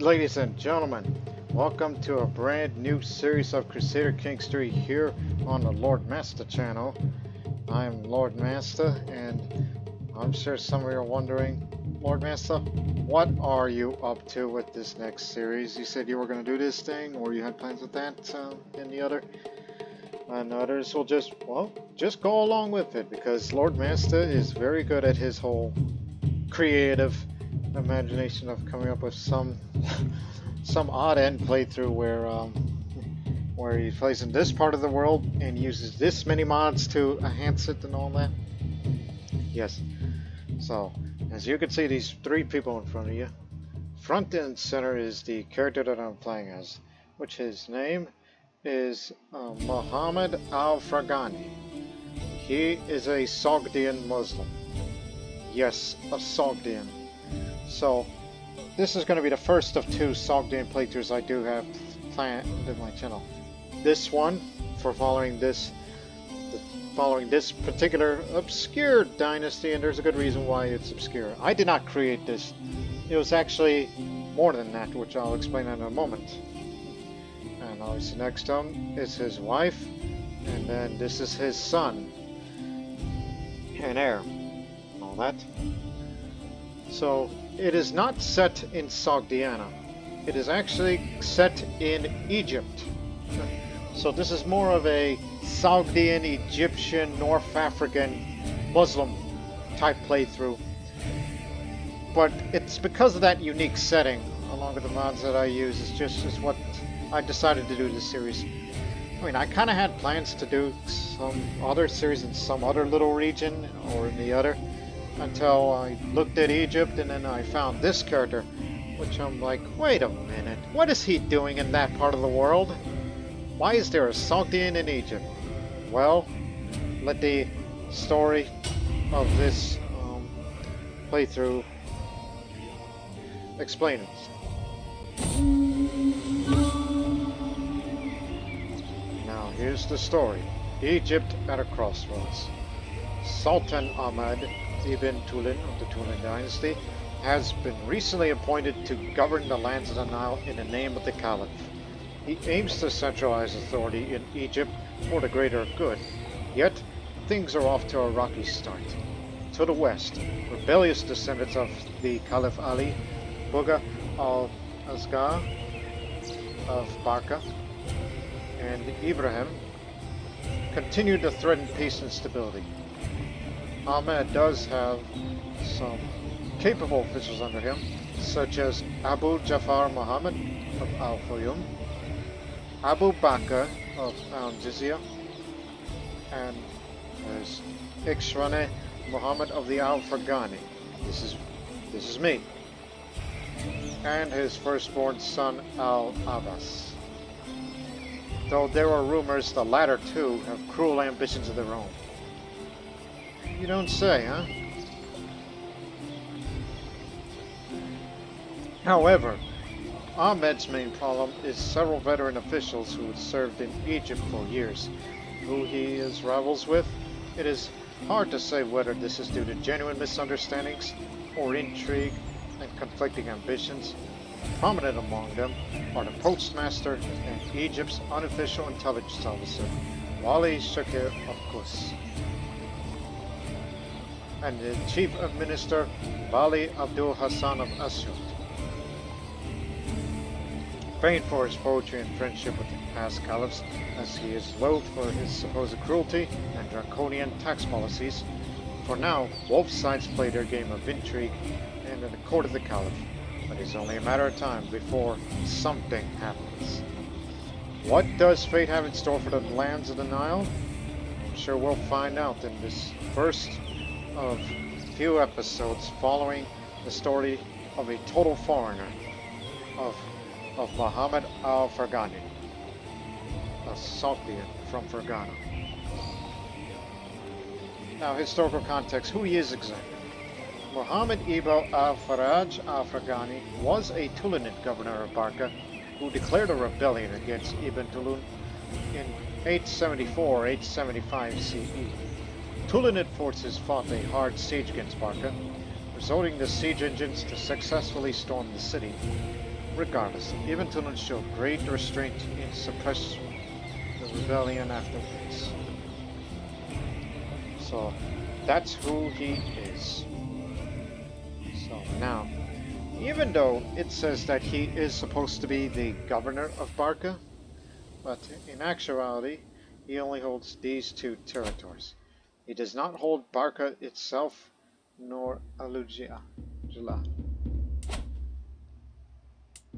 Ladies and gentlemen, welcome to a brand new series of Crusader Kingstory here on the Lord Master channel. I'm Lord Master, and I'm sure some of you are wondering, Lord Master, what are you up to with this next series? You said you were going to do this thing, or you had plans with that and the other, and others will just go along with it, because Lord Master is very good at his whole creative imagination of coming up with some odd end playthrough where he plays in this part of the world and uses this many mods to enhance it and all that. Yes. So, as you can see, these three people in front of you. Front and center is the character that I'm playing as, which his name is Muhammad Al-Farghani. He is a Sogdian Muslim. Yes, a Sogdian. So, this is going to be the first of two Sogdian playthroughs I do have planned in my channel. This one, for following this particular obscure dynasty, and there's a good reason why it's obscure. I did not create this. It was actually more than that, which I'll explain in a moment. And obviously next to him is his wife, and then this is his son and heir, and all that. So, it is not set in Sogdiana. It is actually set in Egypt. So this is more of a Sogdian, Egyptian, North African, Muslim type playthrough. But it's because of that unique setting, along with the mods that I use, is what I decided to do this series. I mean, I kind of had plans to do some other series in some other little region or in the other, until I looked at Egypt, and then I found this character, which I'm like, wait a minute, what is he doing in that part of the world? Why is there a Sogdian in Egypt? Well, let the story of this playthrough explain it. Now here's the story. Egypt at a crossroads. Sultan Ahmad Ibn Tulun of the Tulunid dynasty has been recently appointed to govern the lands of the Nile in the name of the Caliph. He aims to centralize authority in Egypt for the greater good, yet things are off to a rocky start. To the west, rebellious descendants of the Caliph Ali, Buga al-Azgar of Barca, and Ibrahim continue to threaten peace and stability. Ahmed does have some capable officials under him, such as Abu Jafar Muhammad of Al-Fayyum, Abu Bakr of Al-Jizya, and there's Ikshrane Muhammad of the Al-Farghani. This is me. And his firstborn son Al-Abbas. Though there are rumors the latter two have cruel ambitions of their own. You don't say, huh? However, Ahmed's main problem is several veteran officials who have served in Egypt for years, who he is rivals with. It is hard to say whether this is due to genuine misunderstandings or intrigue and conflicting ambitions. Prominent among them are the Postmaster and Egypt's unofficial intelligence officer, Wali Shakir of Kos, and the Chief of Minister Bali Abdul Hassan of Asyut. Famed for his poetry and friendship with the past caliphs, as he is loathed for his supposed cruelty and draconian tax policies, for now both sides play their game of intrigue and in the court of the caliph, but it's only a matter of time before something happens. What does fate have in store for the lands of the Nile? I'm sure we'll find out in this first of few episodes following the story of a total foreigner of Muhammad Al-Farghani, a Sogdian from Ferghana. Now, historical context, who he is exactly. Muhammad Ibn al-Faraj al-Farghani was a Tulunid governor of Barca who declared a rebellion against Ibn Tulun in 874-875 CE. Tulunid forces fought a hard siege against Barca, resorting to siege engines to successfully storm the city. Regardless, even Tulunid showed great restraint in suppressing the rebellion afterwards. So that's who he is. So now, even though it says that he is supposed to be the governor of Barca, but in actuality, he only holds these two territories. He does not hold Barca itself, nor Alujia.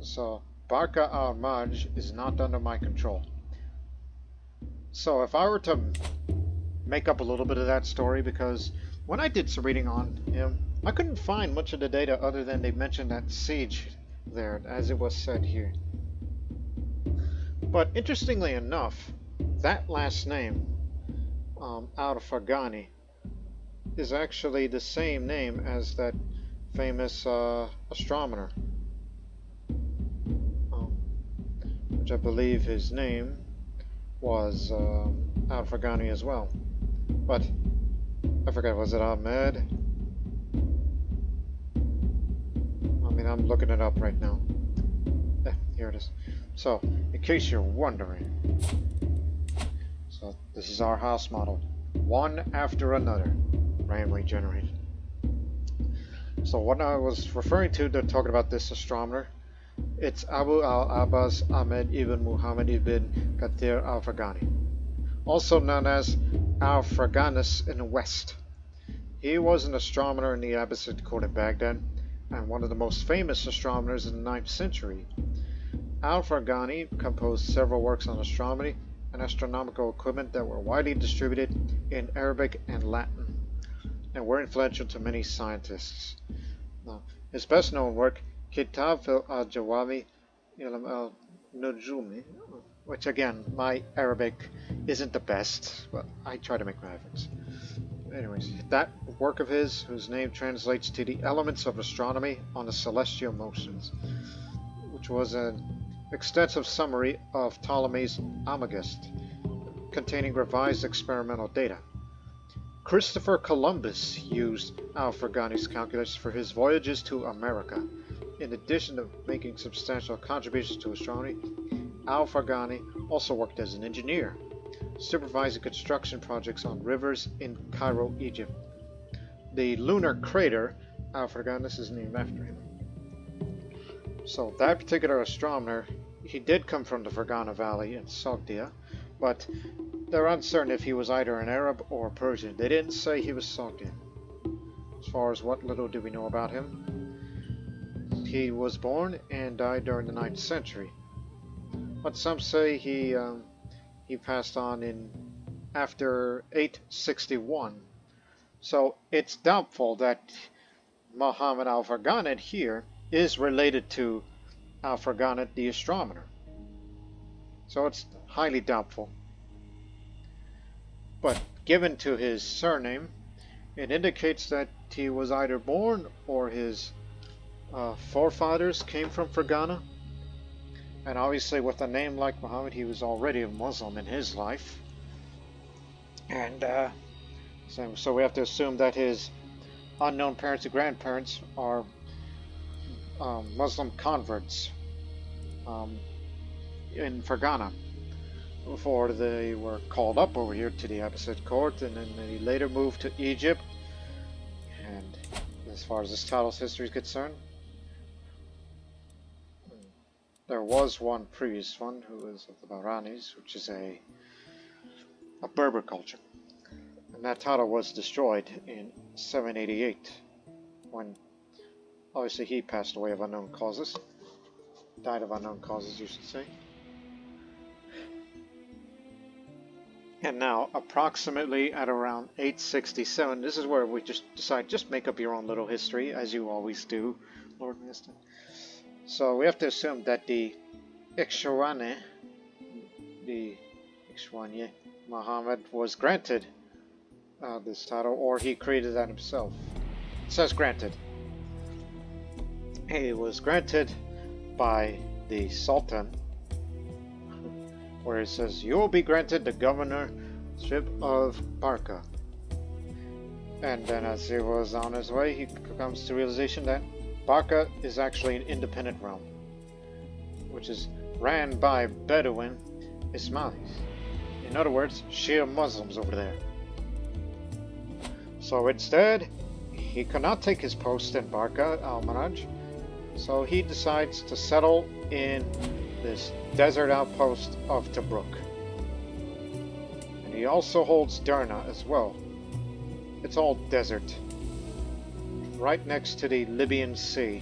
So, Barca al-Maj is not under my control. So, if I were to make up a little bit of that story, because when I did some reading on him, I couldn't find much of the data other than they mentioned that siege there, as it was said here. But interestingly enough, that last name, Al-Farghani, is actually the same name as that famous astronomer, which I believe his name was Al-Farghani as well. But I forgot, was it Ahmed? I mean, I'm looking it up right now. Here it is. So, in case you're wondering, so this is our house model, one after another, randomly generated. So what I was referring to, they're talking about this astronomer. It's Abu al-Abbas Ahmed ibn Muhammad ibn Kathir al-Farghani, also known as Al-Farghanis in the West. He was an astronomer in the Abbasid court at Baghdad, and one of the most famous astronomers in the 9th century. Al-Farghani composed several works on astronomy and astronomical equipment that were widely distributed in Arabic and Latin, and were influential to many scientists. Now, his best known work, Kitab al-Jawami Ilm al-Nujumi, which again, my Arabic isn't the best, but I try to make my efforts. Anyways, that work of his, whose name translates to the Elements of Astronomy on the Celestial Motions, which was an extensive summary of Ptolemy's Almagest, containing revised experimental data. Christopher Columbus used Al-Farghani's calculus for his voyages to America. In addition to making substantial contributions to astronomy, Al-Farghani also worked as an engineer, supervising construction projects on rivers in Cairo, Egypt. The lunar crater Al-Farghani is named after him. So that particular astronomer, he did come from the Ferghana Valley in Sogdia, but they're uncertain if he was either an Arab or Persian. They didn't say he was Sogdian. As far as what little do we know about him, he was born and died during the 9th century. But some say he passed on in after 861. So it's doubtful that Muhammad al-Farghani here is related to Al-Farghani the astronomer. So it's highly doubtful. But given to his surname, it indicates that he was either born or his forefathers came from Ferghana. And obviously with a name like Muhammad, he was already a Muslim in his life. And so we have to assume that his unknown parents and grandparents are Muslim converts in Ferghana before they were called up over here to the Abbasid court, and then he later moved to Egypt. And as far as this title's history is concerned, there was one previous one who was of the Bahranis, which is a Berber culture, and that title was destroyed in 788 when obviously he passed away of unknown causes, died of unknown causes, you should say. And now, approximately at around 867, this is where we just decide, just make up your own little history, as you always do, Lord Master. So we have to assume that the Ikhshawani, Muhammad was granted this title, or he created that himself. It says granted. He was granted by the Sultan, where it says, you will be granted the governorship of Barca. And then as he was on his way, he comes to realization that Barca is actually an independent realm. which is ran by Bedouin Ismailis. In other words, Shia Muslims over there. So instead, he could not take his post in Barca al-Manaj, so he decides to settle in this desert outpost of Tobruk. And he also holds Derna as well. It's all desert, right next to the Libyan Sea.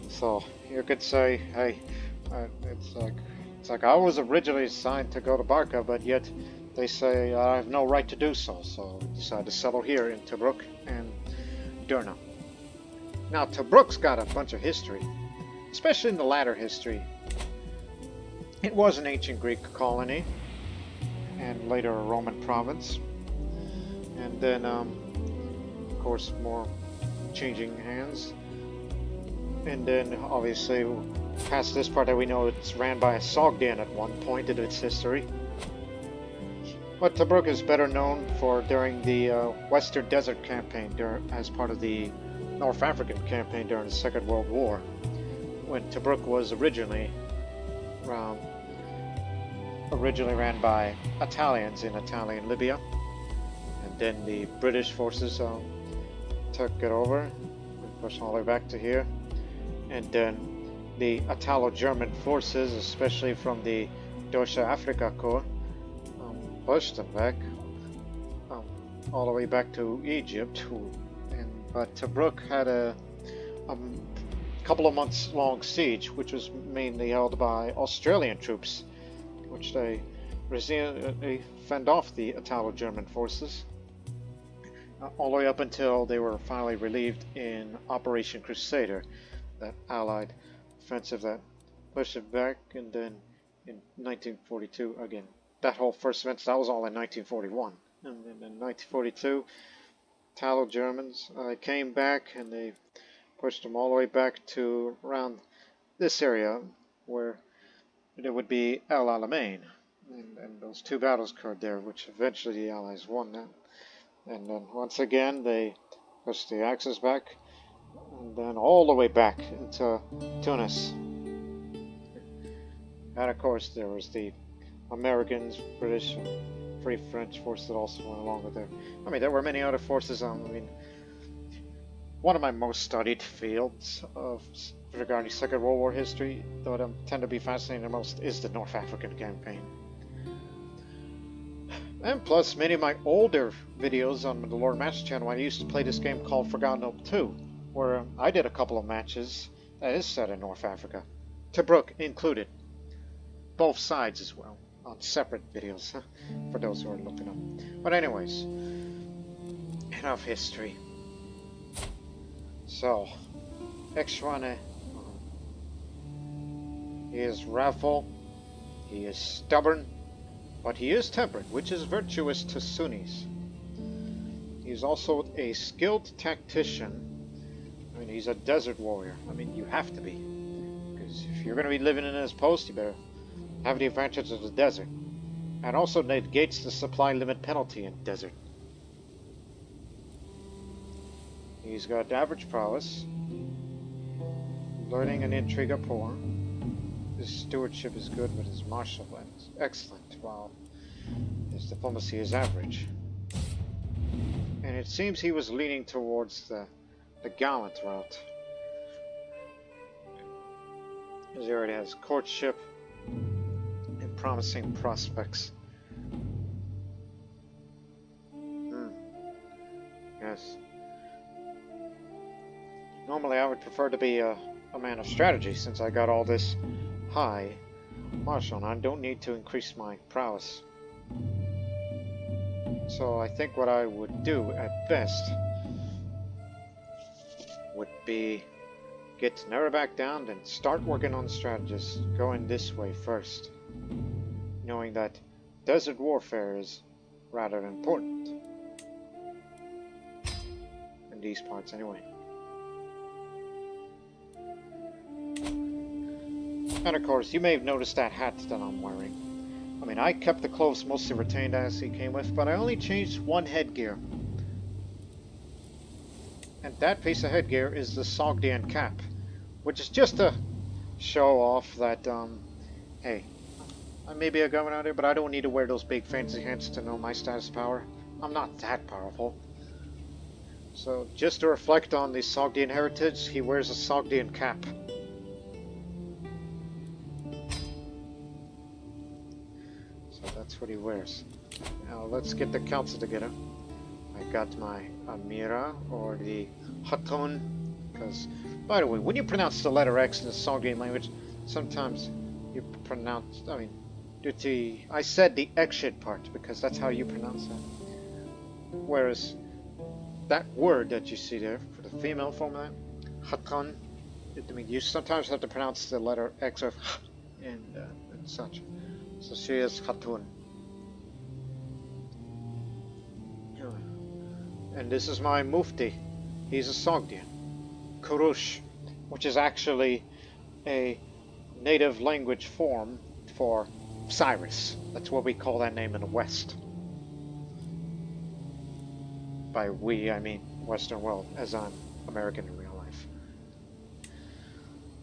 So you could say, hey, it's like I was originally assigned to go to Barca, but yet they say I have no right to do so. So I decided to settle here in Tobruk and Derna. Now Tobruk's got a bunch of history, especially in the latter history. It was an ancient Greek colony, and later a Roman province, and then of course more changing hands, and then obviously past this part that we know it's ran by a Sogdian at one point in its history. But Tobruk is better known for during the Western Desert Campaign as part of the North African campaign during the Second World War, when Tobruk was originally ran by Italians in Italian Libya, and then the British forces took it over and pushed all the way back to here, and then the Italo-German forces, especially from the Deutsche Afrika Korps, pushed them back all the way back to Egypt. But Tobruk had a couple of months long siege, which was mainly held by Australian troops, which they fend off the Italo-German forces all the way up until they were finally relieved in Operation Crusader, that Allied offensive that pushed it back. And then in 1942 again, that whole first event, that was all in 1941, and then in 1942 Italo-Germans came back, and they pushed them all the way back to around this area where it would be El Alamein, and those two battles occurred there, which eventually the Allies won that. And then once again they pushed the Axis back, and then all the way back into Tunis. And of course there was the Americans, British, and Free French forces that also went along with it. I mean, there were many other forces. I mean, one of my most studied fields regarding Second World War history, though I tend to be fascinated the most, is the North African campaign. And plus, many of my older videos on the Lord Master channel, I used to play this game called Ferghana 2, where I did a couple of matches that is set in North Africa, Tobruk included, both sides as well, on separate videos, for those who are looking up. But anyways, enough history. So, Exwane, he is wrathful, he is stubborn, but he is temperate, which is virtuous to Sunnis. He is also a skilled tactician. I mean, he's a desert warrior. I mean, you have to be, because if you're going to be living in his post, you better have the advantage of the desert, and also negates the supply limit penalty in desert. He's got average prowess, learning and intrigue are poor. His stewardship is good, but his martial is excellent, while his diplomacy is average. And it seems he was leaning towards the gallant route. He already has courtship and promising prospects. Yes. Normally I would prefer to be a man of strategy, since I got all this high martial and I don't need to increase my prowess. So I think what I would do at best would be get Nera back down and start working on strategies, going this way first, knowing that desert warfare is rather important in these parts anyway. And of course, you may have noticed that hat that I'm wearing. I mean, I kept the clothes mostly retained as he came with, but I only changed one headgear. And that piece of headgear is the Sogdian cap, which is just to show off that, hey, I may be a governor out here, but I don't need to wear those big fancy hats to know my status of power. I'm not that powerful. So, just to reflect on the Sogdian heritage, he wears a Sogdian cap. So that's what he wears. Now, let's get the council together. I got my Amira, or the Hatun, because, by the way, when you pronounce the letter X in the Sogdian language, sometimes you pronounce, I said the X part, because that's how you pronounce that. Whereas, that word that you see there, for the female form of that, Hatun, you sometimes have to pronounce the letter X of and such. So she is Hatun. And this is my Mufti. He's a Sogdian. Kurush, which is actually a native language form for Cyrus. That's what we call that name in the West. By we, I mean Western world, as I'm American in real life.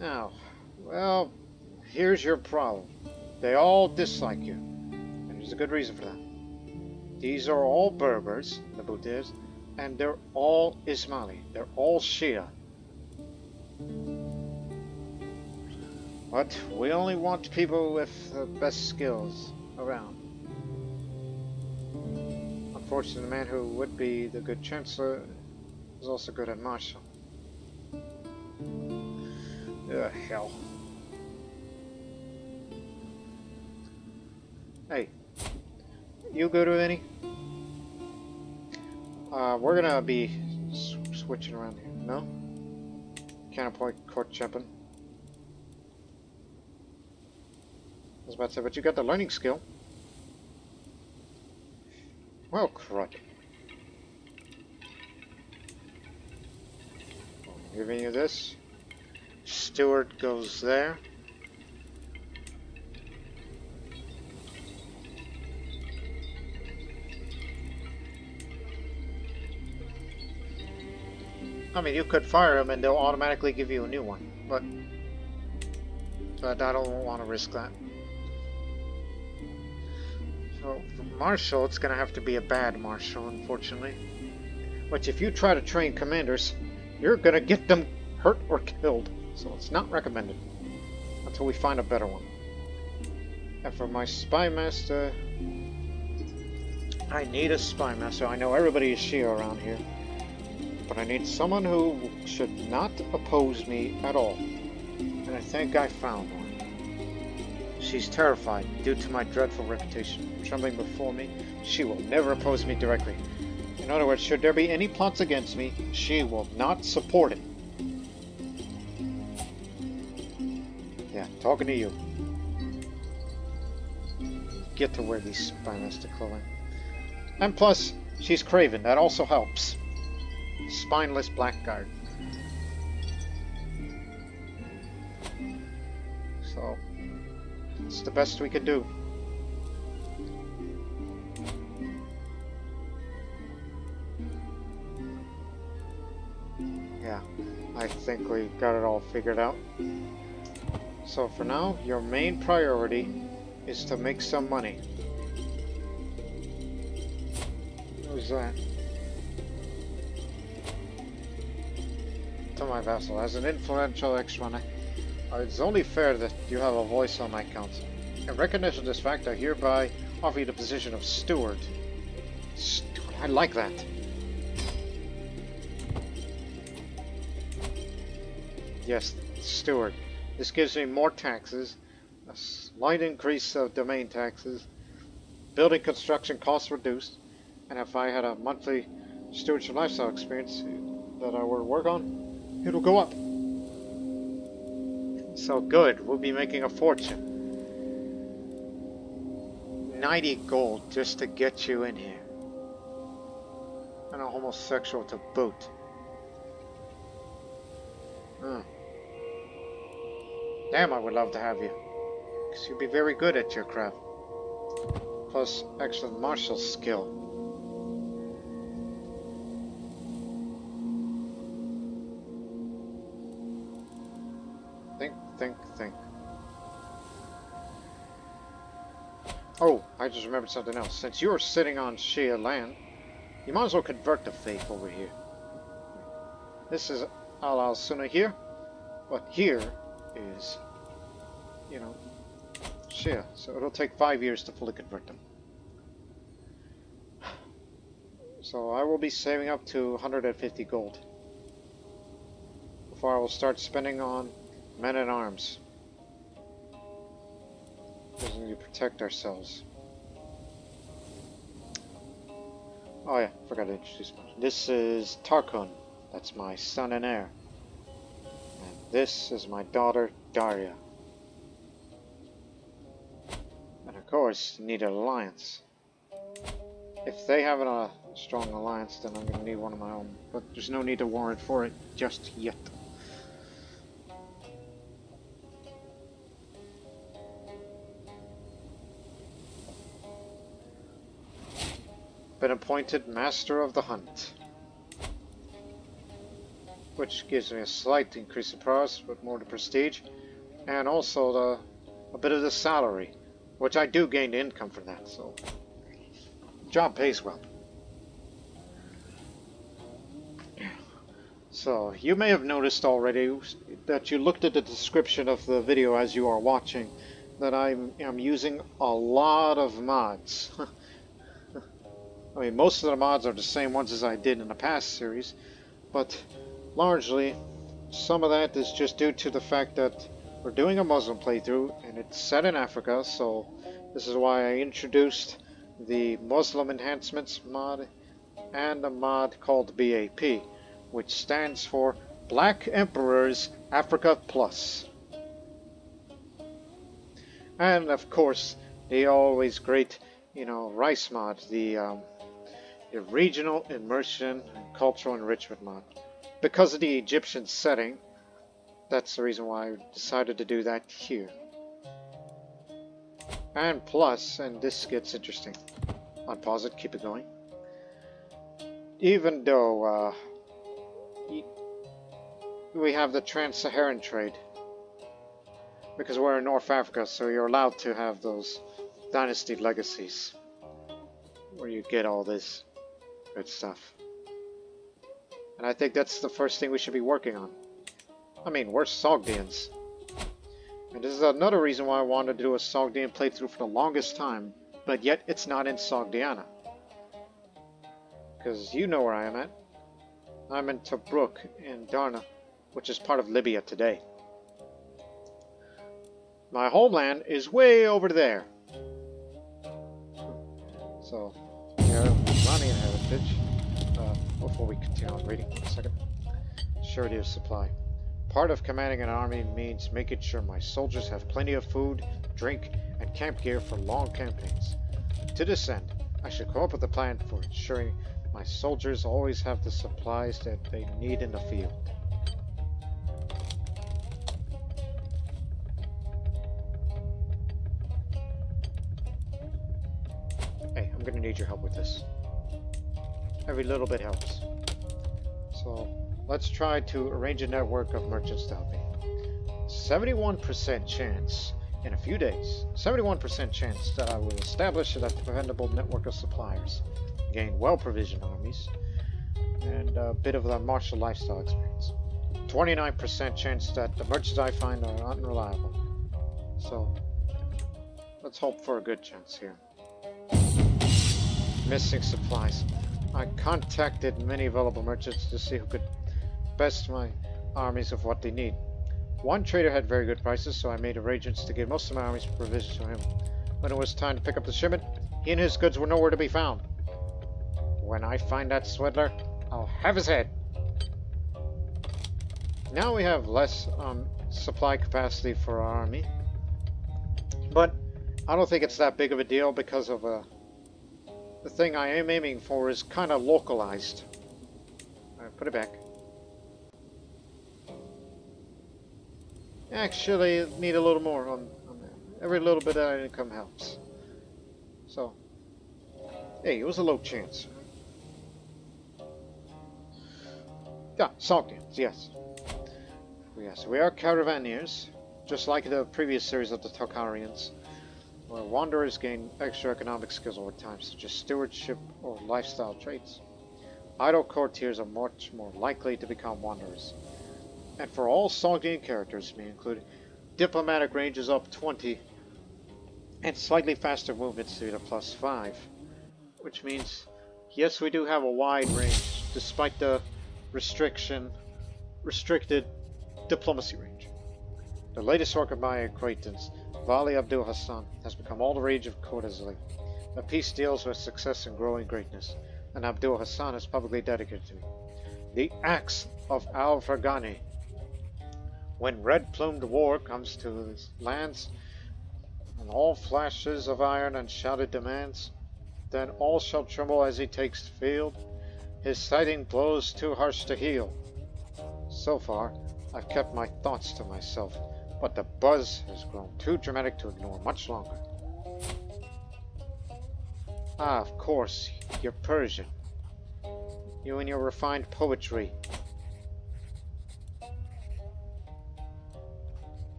Now, well, here's your problem. They all dislike you. And there's a good reason for that. These are all Berbers, the Buddhists, and they're all Ismaili. They're all Shia. But we only want people with the best skills around. Unfortunately, the man who would be the good chancellor is also good at martial. Hell. Hey, you go to any? We're gonna be switching around here. No? Counterpoint court champion. I was about to say, but you got the learning skill. Well, crud. I'm giving you this. Steward goes there. I mean, you could fire them and they'll automatically give you a new one, but I don't want to risk that. So, for Marshal, it's going to have to be a bad Marshal, unfortunately. Which, if you try to train commanders, you're going to get them hurt or killed. So it's not recommended until we find a better one. And for my Spy Master, I need a Spy Master. I know everybody is Shia around here, but I need someone who should not oppose me at all. And I think I found one. She's terrified due to my dreadful reputation. Trembling before me, she will never oppose me directly. In other words, should there be any plots against me, she will not support it. Yeah, talking to you. Get to wear these Spy Master clothing. And plus, she's craven. That also helps. Spineless blackguard. So, it's the best we could do. Yeah, I think we got it all figured out. So for now, your main priority is to make some money. Who's that? To my vassal, as an influential ex-runner, it's only fair that you have a voice on my council. In recognition of this fact, I hereby offer you the position of steward. Steward, I like that. Yes, steward. This gives me more taxes, a slight increase of domain taxes, building construction costs reduced, and if I had a monthly stewardship lifestyle experience that I were to work on, it'll go up. So good, we'll be making a fortune. 90 gold just to get you in here. And a homosexual to boot. Damn, I would love to have you. Because you'd be very good at your craft. Plus, excellent martial skill. think. Oh, I just remembered something else. Since you're sitting on Shia land, you might as well convert the faith over here. This is Al-Sunnah here, but here is, you know, Shia. So it'll take 5 years to fully convert them. So I will be saving up to 150 gold before I will start spending on men at arms. Because we need to protect ourselves. Oh yeah, forgot to introduce myself. This is Tarkun. That's my son and heir. And this is my daughter, Daria. And of course, you need an alliance. If they have a strong alliance, then I'm going to need one of my own. But there's no need to warrant for it just yet. Been appointed Master of the Hunt, which gives me a slight increase in prowess, but more to prestige, and also a bit of the salary, which I do gain income from that, so job pays well. So you may have noticed already that you looked at the description of the video as you are watching that I am using a lot of mods. I mean, most of the mods are the same ones as I did in the past series, but largely some of that is just due to the fact that we're doing a Muslim playthrough and it's set in Africa, so this is why I introduced the Muslim Enhancements mod and a mod called BAP, which stands for Black Emperors Africa Plus. And of course, the always great, you know, Rice mod, the Regional Immersion and Cultural Enrichment mod. Because of the Egyptian setting, that's the reason why I decided to do that here. And plus, and this gets interesting, unpause it, keep it going. Even though we have the Trans-Saharan trade, because we're in North Africa, so you're allowed to have those dynasty legacies, where you get all this good stuff. And I think that's the first thing we should be working on. I mean, we're Sogdians. And this is another reason why I wanted to do a Sogdian playthrough for the longest time, but yet it's not in Sogdiana. Because you know where I am at. I'm in Tobruk in Darna, which is part of Libya today. My homeland is way over there. So, yeah, Iranian heritage. Before we continue on reading, a second. Surety of supply. Part of commanding an army means making sure my soldiers have plenty of food, drink, and camp gear for long campaigns. To this end, I should come up with a plan for ensuring my soldiers always have the supplies that they need in the field. Hey, I'm gonna need your help with this. Every little bit helps. So, let's try to arrange a network of merchants to help me. 71% chance in a few days. 71% chance that I will establish a dependable network of suppliers, gain well-provisioned armies, and a bit of the martial lifestyle experience. 29% chance that the merchants I find are unreliable. So, let's hope for a good chance here. Missing supplies. I contacted many available merchants to see who could best my armies of what they need. One trader had very good prices, so I made arrangements to give most of my army's provisions to him. When it was time to pick up the shipment, he and his goods were nowhere to be found. When I find that swindler, I'll have his head. Now we have less supply capacity for our army, but I don't think it's that big of a deal because of the thing I am aiming for is kind of localized. Alright, put it back. Actually, need a little more on that. Every little bit of income helps. So, hey, it was a low chance. Yeah, Sogdians, yes. Yes, we are caravaneers. just like the previous series of the Tokharians, where wanderers gain extra economic skills over time, such as stewardship or lifestyle traits. Idle courtiers are much more likely to become wanderers. And for all Sogdian characters, may include diplomatic ranges up 20 and slightly faster movement speed of +5, which means, yes, we do have a wide range, despite the restricted diplomacy range. The latest work of my acquaintance, Vali Abdul Hassan, has become all the rage of Kodazali. The piece deals with success and growing greatness, and Abdul Hassan is publicly dedicated to me. The Axe of Al-Farghani. When red-plumed war comes to his lands, and all flashes of iron and shouted demands, then all shall tremble as he takes the field, his sighting blows too harsh to heal. So far, I've kept my thoughts to myself, but the buzz has grown too dramatic to ignore much longer. Ah, of course, you're Persian. You and your refined poetry.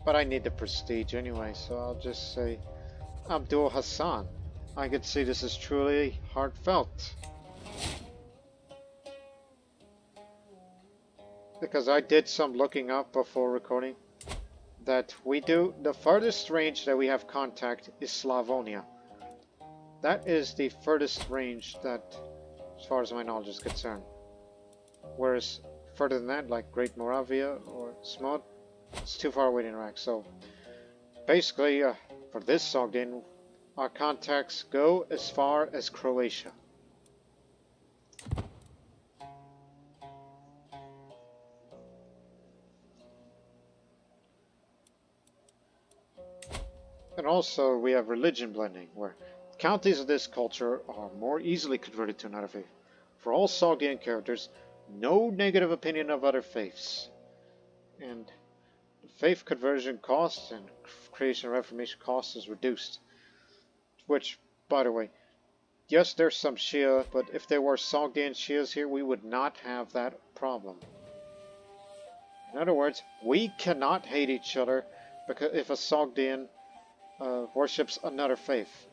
But I need the prestige anyway, so I'll just say Abdul Hassan. I could see this is truly heartfelt. Because I did some looking up before recording, that the farthest range that we have contact is Slavonia. That is the furthest range that, as far as my knowledge is concerned. Whereas further than that, like Great Moravia or Smod, it's too far away to interact. So basically, for this Sogdian, our contacts go as far as Croatia. And also we have religion blending, where counties of this culture are more easily converted to another faith. For all Sogdian characters, no negative opinion of other faiths. And the faith conversion costs and creation and reformation costs is reduced. Which, by the way, yes, there's some Shia, but if there were Sogdian Shias here, we would not have that problem. In other words, we cannot hate each other because if a Sogdian worships another faith.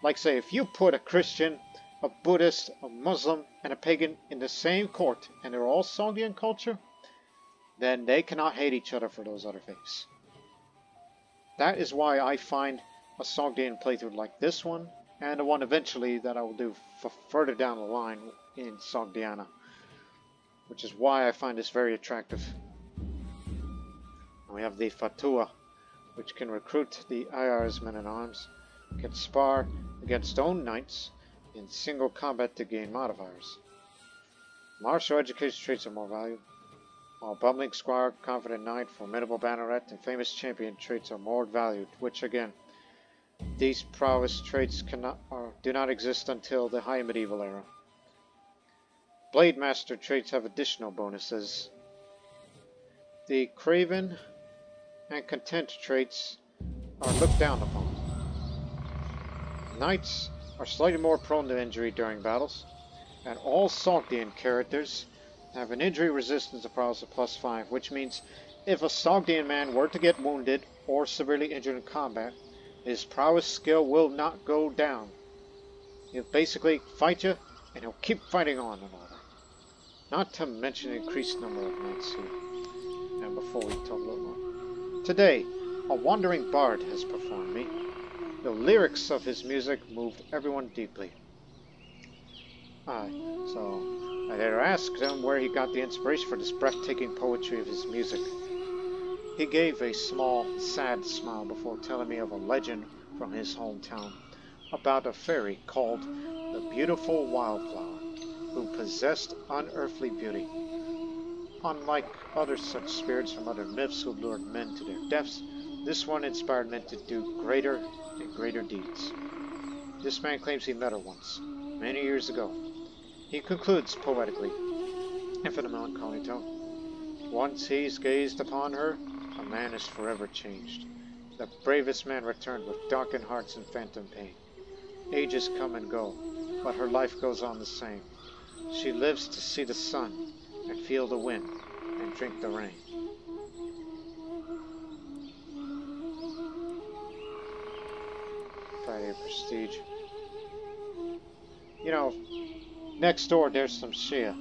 Like say, if you put a Christian, a Buddhist, a Muslim, and a pagan in the same court, and they're all Sogdian culture, then they cannot hate each other for those other faiths. That is why I find a Sogdian playthrough like this one, and the one eventually that I will do further down the line in Sogdiana, which is why I find this very attractive. And we have the Fatua, which can recruit the IR's men-at-arms, can spar against own knights in single combat to gain modifiers. Martial education traits are more valued, while bumbling squire, confident knight, formidable banneret, and famous champion traits are more valued, which again, these prowess traits do not exist until the High Medieval era. Blade Master traits have additional bonuses. The Craven and Content traits are looked down upon. Knights are slightly more prone to injury during battles, and all Sogdian characters have an injury resistance of prowess of +5, which means if a Sogdian man were to get wounded or severely injured in combat, his prowess skill will not go down. He'll basically fight you, and he'll keep fighting on and on. Not to mention the increased number of knights here. And before we talk a little more. Today, a wandering bard has performed me. The lyrics of his music moved everyone deeply. So I later asked him where he got the inspiration for this breathtaking poetry of his music. He gave a small, sad smile before telling me of a legend from his hometown about a fairy called the Beautiful Wildflower, who possessed unearthly beauty. Unlike other such spirits from other myths who lured men to their deaths, this one inspired men to do greater and greater deeds. This man claims he met her once, many years ago. He concludes poetically, and in a melancholy tone, once he's gazed upon her, a man is forever changed. The bravest man returned with darkened hearts and phantom pain. Ages come and go, but her life goes on the same. She lives to see the sun, and feel the wind, and drink the rain. prestige. You know, next door there's some Shia.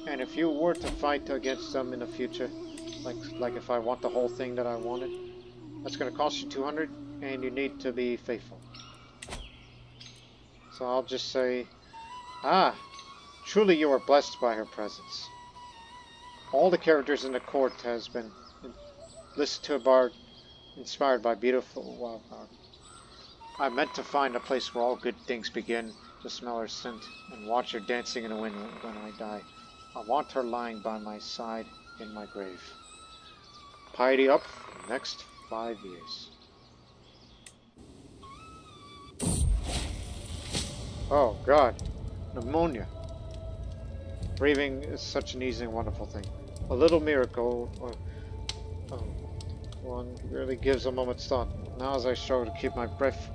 And if you were to fight against them in the future, like if I want the whole thing that I wanted, that's going to cost you 200, and you need to be faithful. So I'll just say, truly you are blessed by her presence. All the characters in the court has been listened to a bard inspired by beautiful wildflower. I meant to find a place where all good things begin, to smell her scent, and watch her dancing in the wind when I die. I want her lying by my side in my grave. Piety up for the next 5 years. Oh God, pneumonia. Breathing is such an easy and wonderful thing. A little miracle, one really gives a moment's thought. Now as I struggle to keep my breath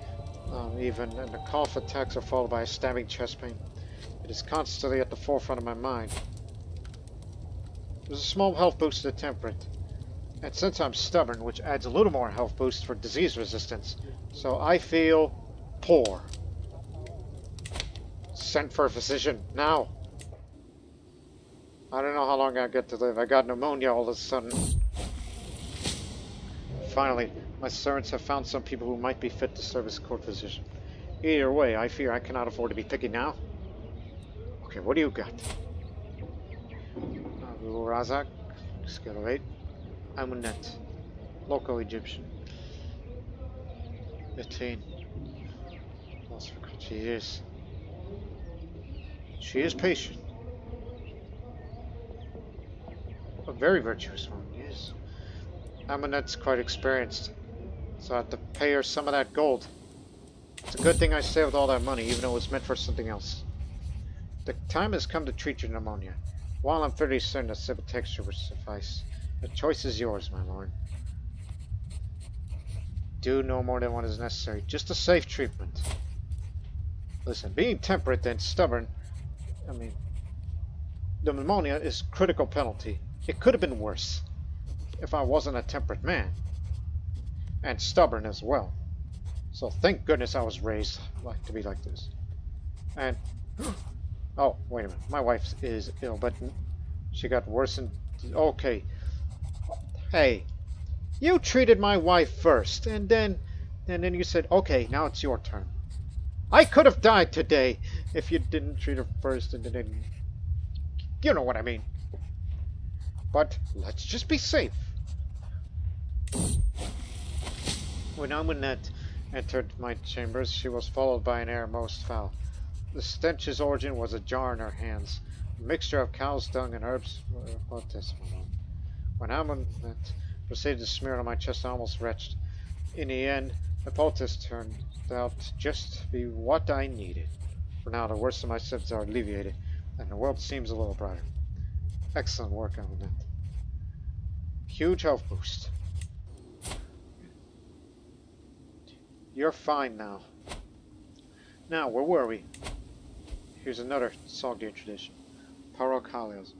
even, and the cough attacks are followed by a stabbing chest pain, it is constantly at the forefront of my mind. There's a small health boost to the temperate, and since I'm stubborn, which adds a little more health boost for disease resistance, so I feel poor. Sent for a physician, now! I don't know how long I get to live. I got pneumonia all of a sudden. Finally, my servants have found some people who might be fit to serve as court physician. Either way, I fear I cannot afford to be picky now. Okay, what do you got? Razak, skill 8. Amunet, local Egyptian. 15. She is patient. A very virtuous one, yes. Amunet's quite experienced, so I have to pay her some of that gold. It's a good thing I saved all that money, even though it was meant for something else. The time has come to treat your pneumonia. While I'm fairly certain a simple texture would suffice, the choice is yours, my lord. Do no more than what is necessary, just a safe treatment. Listen, being temperate and stubborn, the pneumonia is critical penalty. It could have been worse if I wasn't a temperate man, and stubborn as well. So thank goodness I was raised to be like this. And oh, wait a minute, my wife is ill, but she got worse and okay. Hey, you treated my wife first, and then you said, okay, now it's your turn. I could have died today if you didn't treat her first and then, you know what I mean. But let's just be safe. When Amunet entered my chambers, she was followed by an air most foul. The stench's origin was a jar in her hands, a mixture of cow's dung and herbs. When Amunet proceeded to smear it on my chest, I almost retched. In the end, the poultice turned out just to be what I needed. For now, the worst of my symptoms are alleviated, and the world seems a little brighter. Excellent work, Amunet. Huge health boost. You're fine now. Now, where were we? Here's another Sogdian tradition. Parochialism,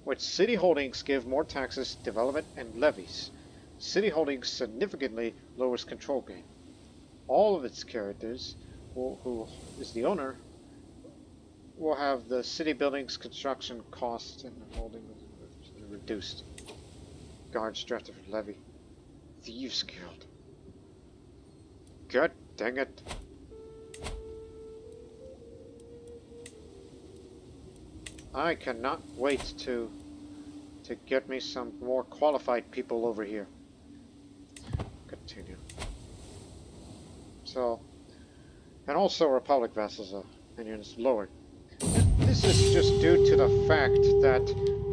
which city holdings give more taxes, development, and levies. City holdings significantly lowers control gain. All of its characters, who is the owner, will have the city buildings construction costs and holding reduced. Guards drafted for levy. Thieves Guild. God dang it. I cannot wait to get me some more qualified people over here. Continue. So, and also Republic vassals opinions lowered. This is just due to the fact that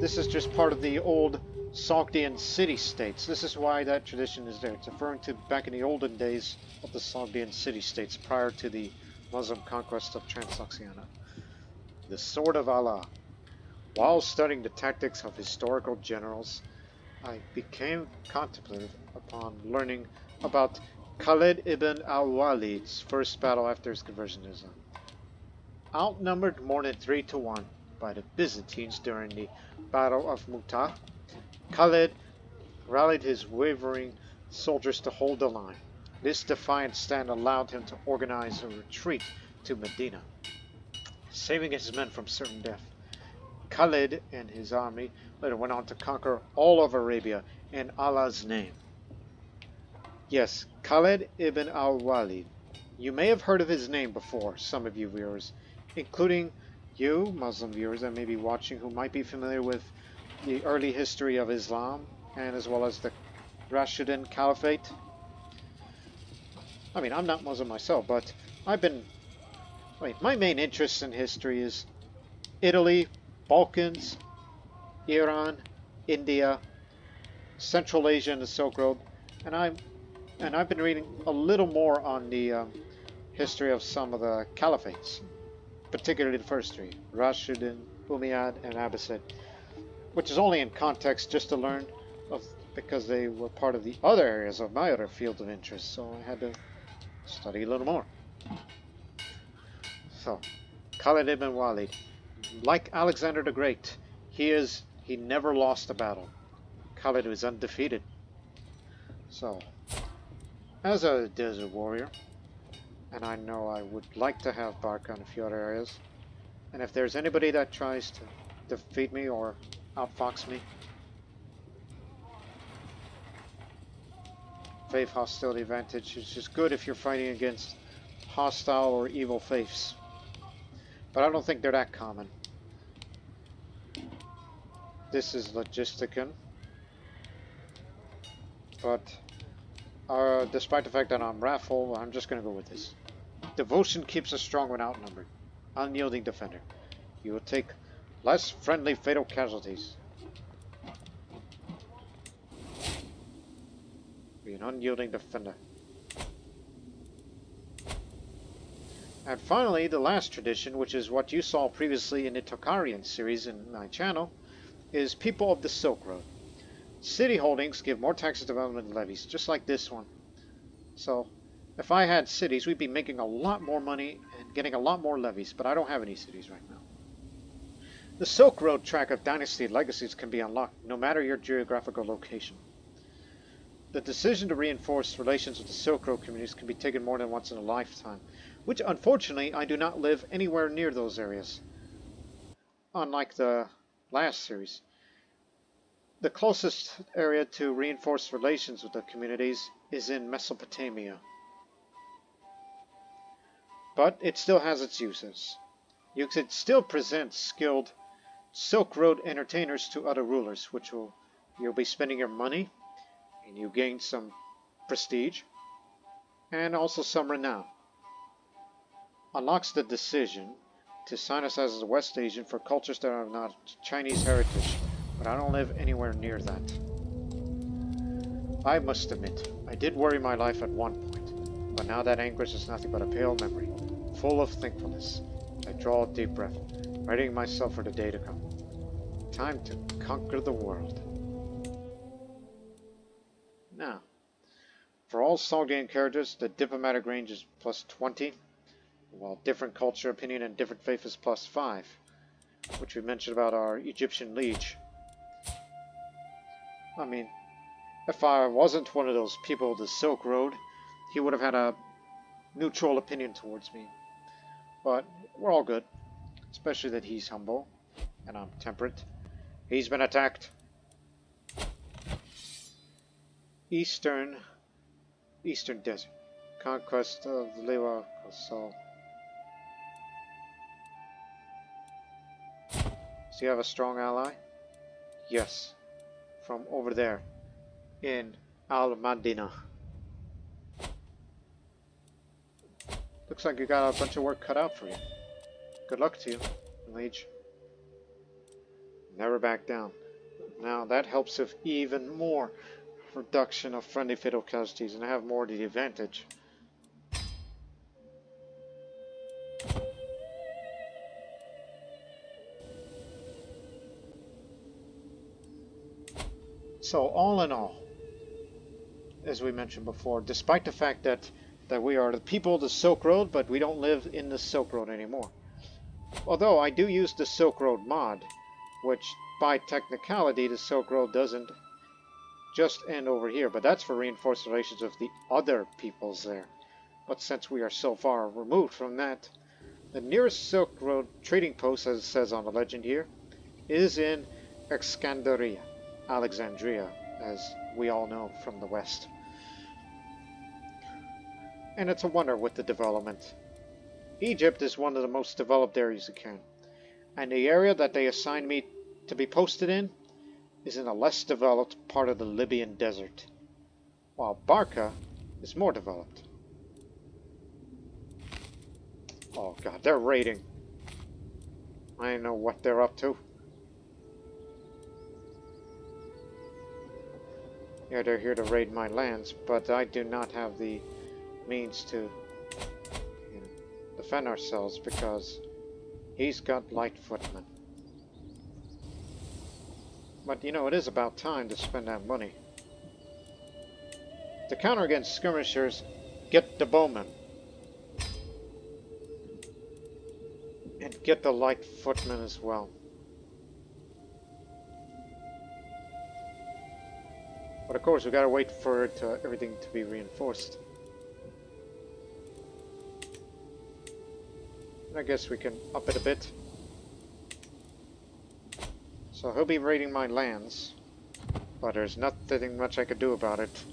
this is just part of the old Sogdian city-states. This is why that tradition is there. It's referring to back in the olden days of the Sogdian city-states prior to the Muslim conquest of Trans-Saharan. The Sword of Allah. While studying the tactics of historical generals, I became contemplative upon learning about Khalid ibn al-Walid's first battle after his conversion to Islam. Outnumbered more than 3 to 1 by the Byzantines during the Battle of Mu'tah, Khalid rallied his wavering soldiers to hold the line. This defiant stand allowed him to organize a retreat to Medina, saving his men from certain death. Khalid and his army later went on to conquer all of Arabia in Allah's name. Yes, Khalid ibn al-Walid. You may have heard of his name before, some of you viewers, including you, Muslim viewers that may be watching, who might be familiar with the early history of Islam, and as well as the Rashidun Caliphate. I mean, I'm not Muslim myself, but my main interest in history is Italy, Balkans, Iran, India, Central Asia, and the Silk Road, and I've been reading a little more on the history of some of the caliphates, particularly the first three, Rashidun, Umayyad, and Abbasid, which is only in context just to learn of, because they were part of the other areas of my other field of interest, so I had to study a little more. So, Khalid ibn Walid, like Alexander the Great, he never lost a battle. Khalid was undefeated. So, as a desert warrior, and I know I would like to have Barca in a few other areas, and if there's anybody that tries to defeat me or outfox me, faith hostility advantage is just good if you're fighting against hostile or evil faiths, but I don't think they're that common. This is Logistican, but despite the fact that I'm wrathful, I'm just going to go with this. Devotion keeps us strong when outnumbered. Unyielding defender. You will take less friendly fatal casualties. Be an unyielding defender. And finally, the last tradition, which is what you saw previously in the Tokharian series in my channel, is People of the Silk Road. City holdings give more tax development levies, just like this one. So, if I had cities, we'd be making a lot more money and getting a lot more levies, but I don't have any cities right now. The Silk Road track of dynasty legacies can be unlocked, no matter your geographical location. The decision to reinforce relations with the Silk Road communities can be taken more than once in a lifetime, which unfortunately I do not live anywhere near those areas. Unlike the last series. The closest area to reinforce relations with the communities is in Mesopotamia. But it still has its uses. You could still present skilled Silk Road entertainers to other rulers, which you'll be spending your money, and you gain some prestige, and also some renown. Unlocks the decision to sign us as a West Asian for cultures that are not Chinese heritage, but I don't live anywhere near that. I must admit, I did worry my life at one point, but now that anguish is nothing but a pale memory, full of thankfulness. I draw a deep breath, readying myself for the day to come. Time to conquer the world. Now, for all Sogdian characters, the diplomatic range is plus 20, while different culture, opinion, and different faith is plus 5, which we mentioned about our Egyptian liege. I mean, if I wasn't one of those people of the Silk Road, he would have had a neutral opinion towards me. But we're all good, especially that he's humble, and I'm temperate. He's been attacked. Eastern Desert. Conquest of Lewa Kosal. Do you have a strong ally? Yes. From over there. In Al-Madinah. Looks like you got a bunch of work cut out for you. Good luck to you, Liege. Never back down. Now that helps with even more reduction of friendly fatal casualties, and I have more to the advantage. So all in all, as we mentioned before, despite the fact that we are the people of the Silk Road, but we don't live in the Silk Road anymore. Although I do use the Silk Road mod, which by technicality the Silk Road doesn't just end over here, but that's for reinforced relations with the other peoples there. But since we are so far removed from that, the nearest Silk Road trading post, as it says on the legend here, is in Excanderia, Alexandria, as we all know from the West. And it's a wonder with the development. Egypt is one of the most developed areas you can. And the area that they assigned me to be posted in is in a less developed part of the Libyan desert, while Barca is more developed. Oh god, they're raiding. I don't know what they're up to. Yeah, they're here to raid my lands, but I do not have the means to defend ourselves because he's got light footmen. But you know, it is about time to spend that money. To counter against skirmishers, get the bowmen. And get the light footmen as well. But of course, we gotta wait for everything to be reinforced. I guess we can up it a bit. So he'll be raiding my lands, but there's nothing much I could do about it.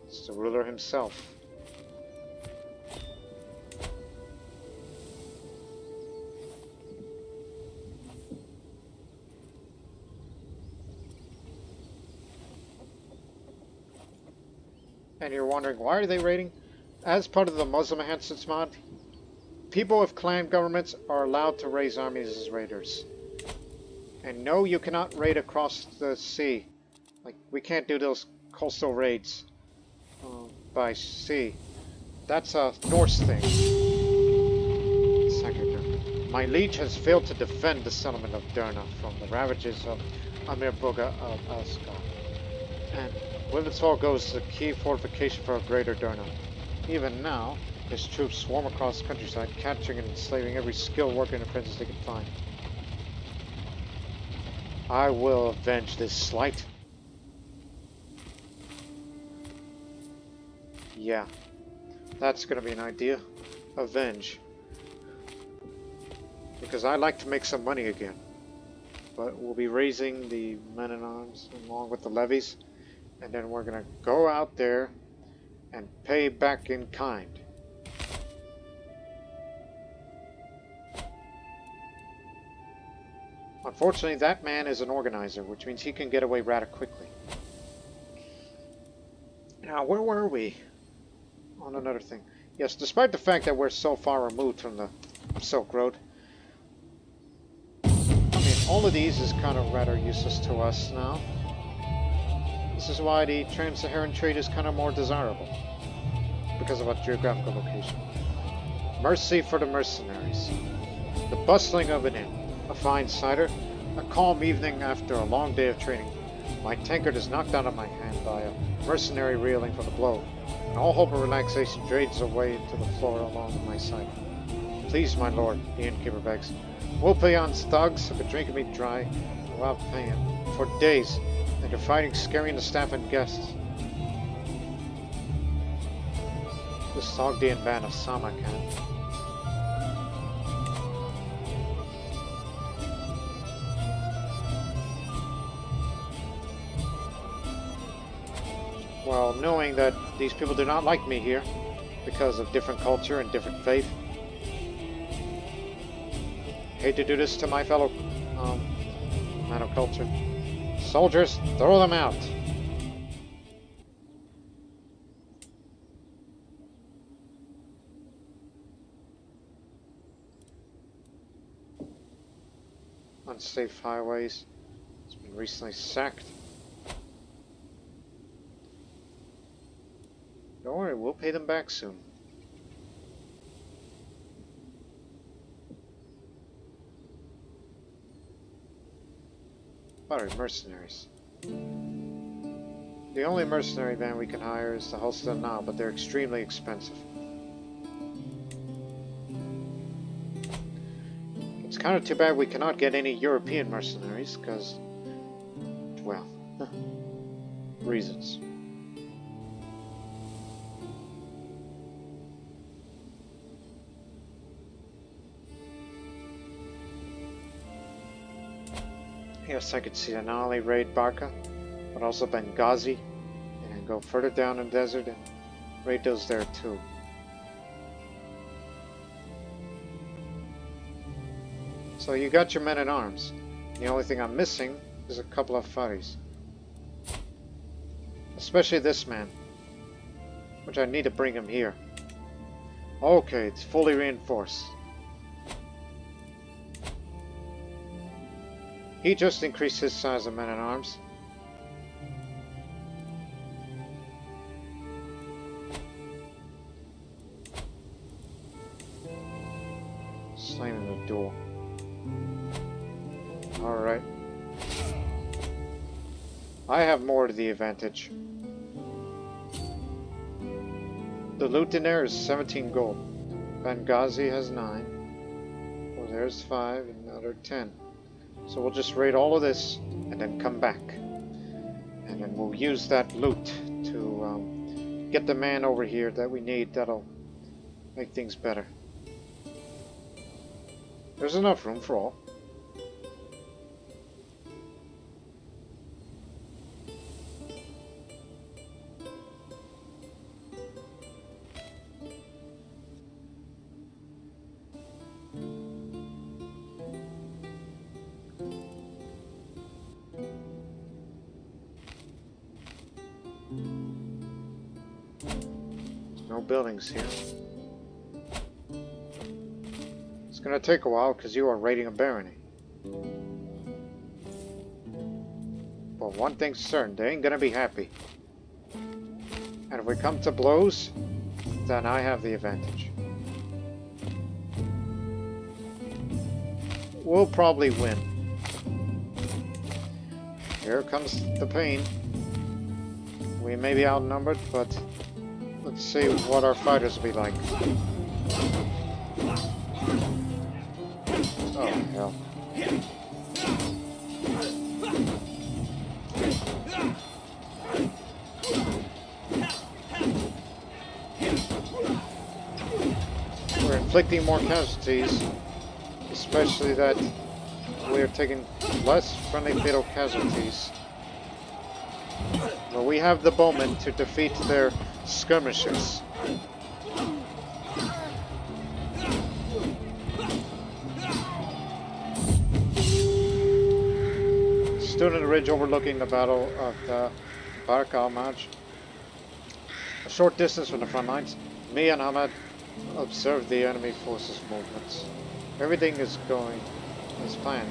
It's the ruler himself. And you're wondering, why are they raiding? As part of the Muslim enhancements mod, people with clan governments are allowed to raise armies as raiders. And no, you cannot raid across the sea. Like, we can't do those coastal raids by sea. That's a Norse thing. My liege has failed to defend the settlement of Derna from the ravages of Amir Boga of Asgard. And with its fall goes the key fortification for a greater Derna. Even now, his troops swarm across the countryside, capturing and enslaving every skilled worker and apprentice they can find. I will avenge this slight. Yeah, that's gonna be an idea. Avenge. Because I like to make some money again. But we'll be raising the men-at-arms along with the levies. And then we're gonna go out there and pay back in kind. Unfortunately, that man is an organizer, which means he can get away rather quickly. Now, where were we? On another thing. Yes, despite the fact that we're so far removed from the Silk Road, I mean, all of these is kind of rather useless to us now. This is why the Trans-Saharan trade is kind of more desirable, because of our geographical location. Mercy for the mercenaries. The bustling of an inn, a fine cider, a calm evening after a long day of training. My tankard is knocked out of my hand by a mercenary reeling from the blow, and all hope of relaxation drains away into the floor along my side. Please, my lord, the innkeeper begs, we'll pay on thugs if a drink can be dry without paying. For days, and they're fighting, scaring the staff and guests. The Sogdian band of Samarkand. Well, knowing that these people do not like me here because of different culture and different faith. Hate to do this to my fellow man of culture. Soldiers, throw them out. Unsafe highways. It's been recently sacked. Don't worry, we'll pay them back soon. Alright, mercenaries. The only mercenary band we can hire is the Hulston now, but they're extremely expensive. kind of too bad we cannot get any European mercenaries, because, well, reasons. Yes, I could see Anali raid Barca, but also Benghazi, and go further down in the desert and raid those there too. So you got your men at arms. The only thing I'm missing is a couple of fighters. Especially this man, which I need to bring him here. Okay, it's fully reinforced. He just increased his size of men at arms. Slamming the door. Alright. I have more to the advantage. The loot in there is 17 gold. Benghazi has 9. Well, there's 5 and another 10. So we'll just raid all of this and then come back. And then we'll use that loot to get the man over here that we need. That'll make things better. There's enough room for all. No buildings here. It's gonna take a while because you are raiding a barony. But one thing's certain, they ain't gonna be happy. And if we come to blows, then I have the advantage. We'll probably win. Here comes the pain. We may be outnumbered, but let's see what our fighters will be like. Oh, hell. We're inflicting more casualties, especially that we are taking less friendly fatal casualties. But we have the bowmen to defeat their skirmishers. Stood on the ridge overlooking the battle of the Barca al-Maj. A short distance from the front lines, me and Ahmad observed the enemy forces' movements. Everything is going as planned,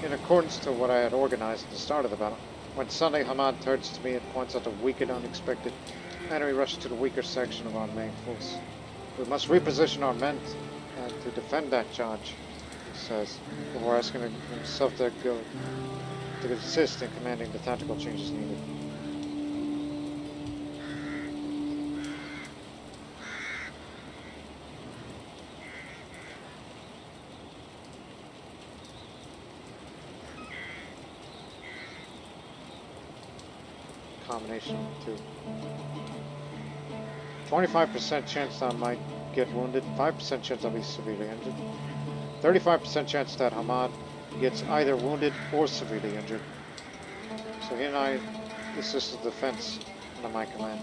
in accordance to what I had organized at the start of the battle. When suddenly Hamad turns to me and points out a weak and unexpected enemy rushes to the weaker section of our main force. We must reposition our men to defend that charge, he says, before asking himself to go to assist in commanding the tactical changes needed. Combination of two. 25% chance that I might get wounded, 5% chance I'll be severely injured, 35% chance that Hamad gets either wounded or severely injured. So he and I assist the defense under my command.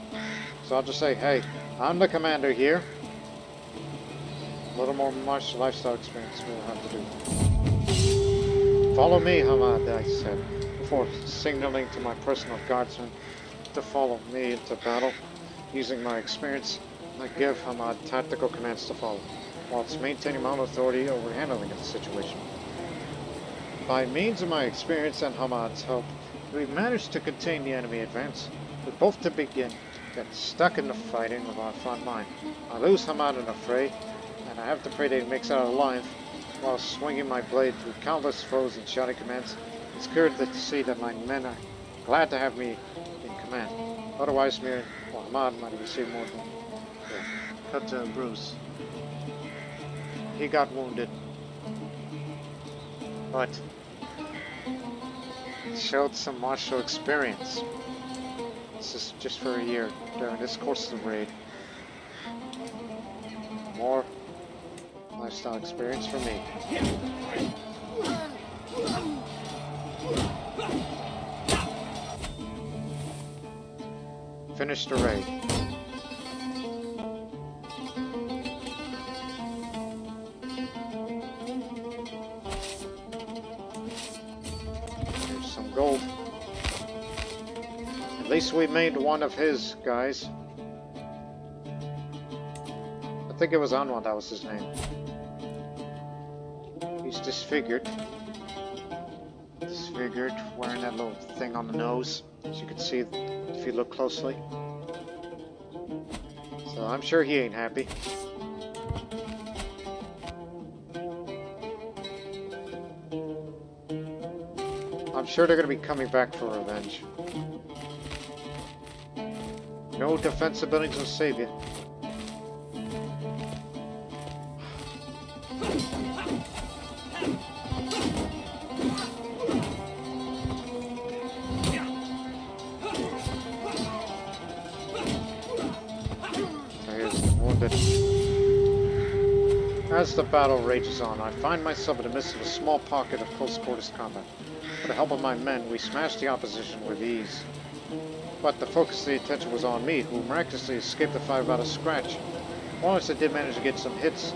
So I'll just say, hey, I'm the commander here. A little more martial lifestyle experience we'll have to do. Follow me, Hamad, I said, before signaling to my personal guardsmen to follow me into battle. Using my experience, I give Hamad tactical commands to follow, whilst maintaining my own authority over handling of the situation. By means of my experience and Hamad's help, we managed to contain the enemy advance, but both to begin get stuck in the fighting of our front line. I lose Hamad in the fray, and I have to pray that he makes out alive, while swinging my blade through countless foes and shouting commands. It's good to see that my men are glad to have me in command. Otherwise, Mir or Hamad might have received more than cut to Bruce. He got wounded. but it showed some martial experience. This is just for a year during this course of the raid. More lifestyle experience for me. Finish the raid. Here's some gold. At least we made one of his guys. I think it was Anwar, that was his name. He's disfigured. Disfigured, wearing that little thing on the nose, as you can see if you look closely. So I'm sure he ain't happy. I'm sure they're going to be coming back for revenge. No defense abilities will save you. As the battle rages on, I find myself in the midst of a small pocket of close quarters combat. With the help of my men, we smashed the opposition with ease. But the focus of the attention was on me, who miraculously escaped the fight without a scratch. Once I did manage to get some hits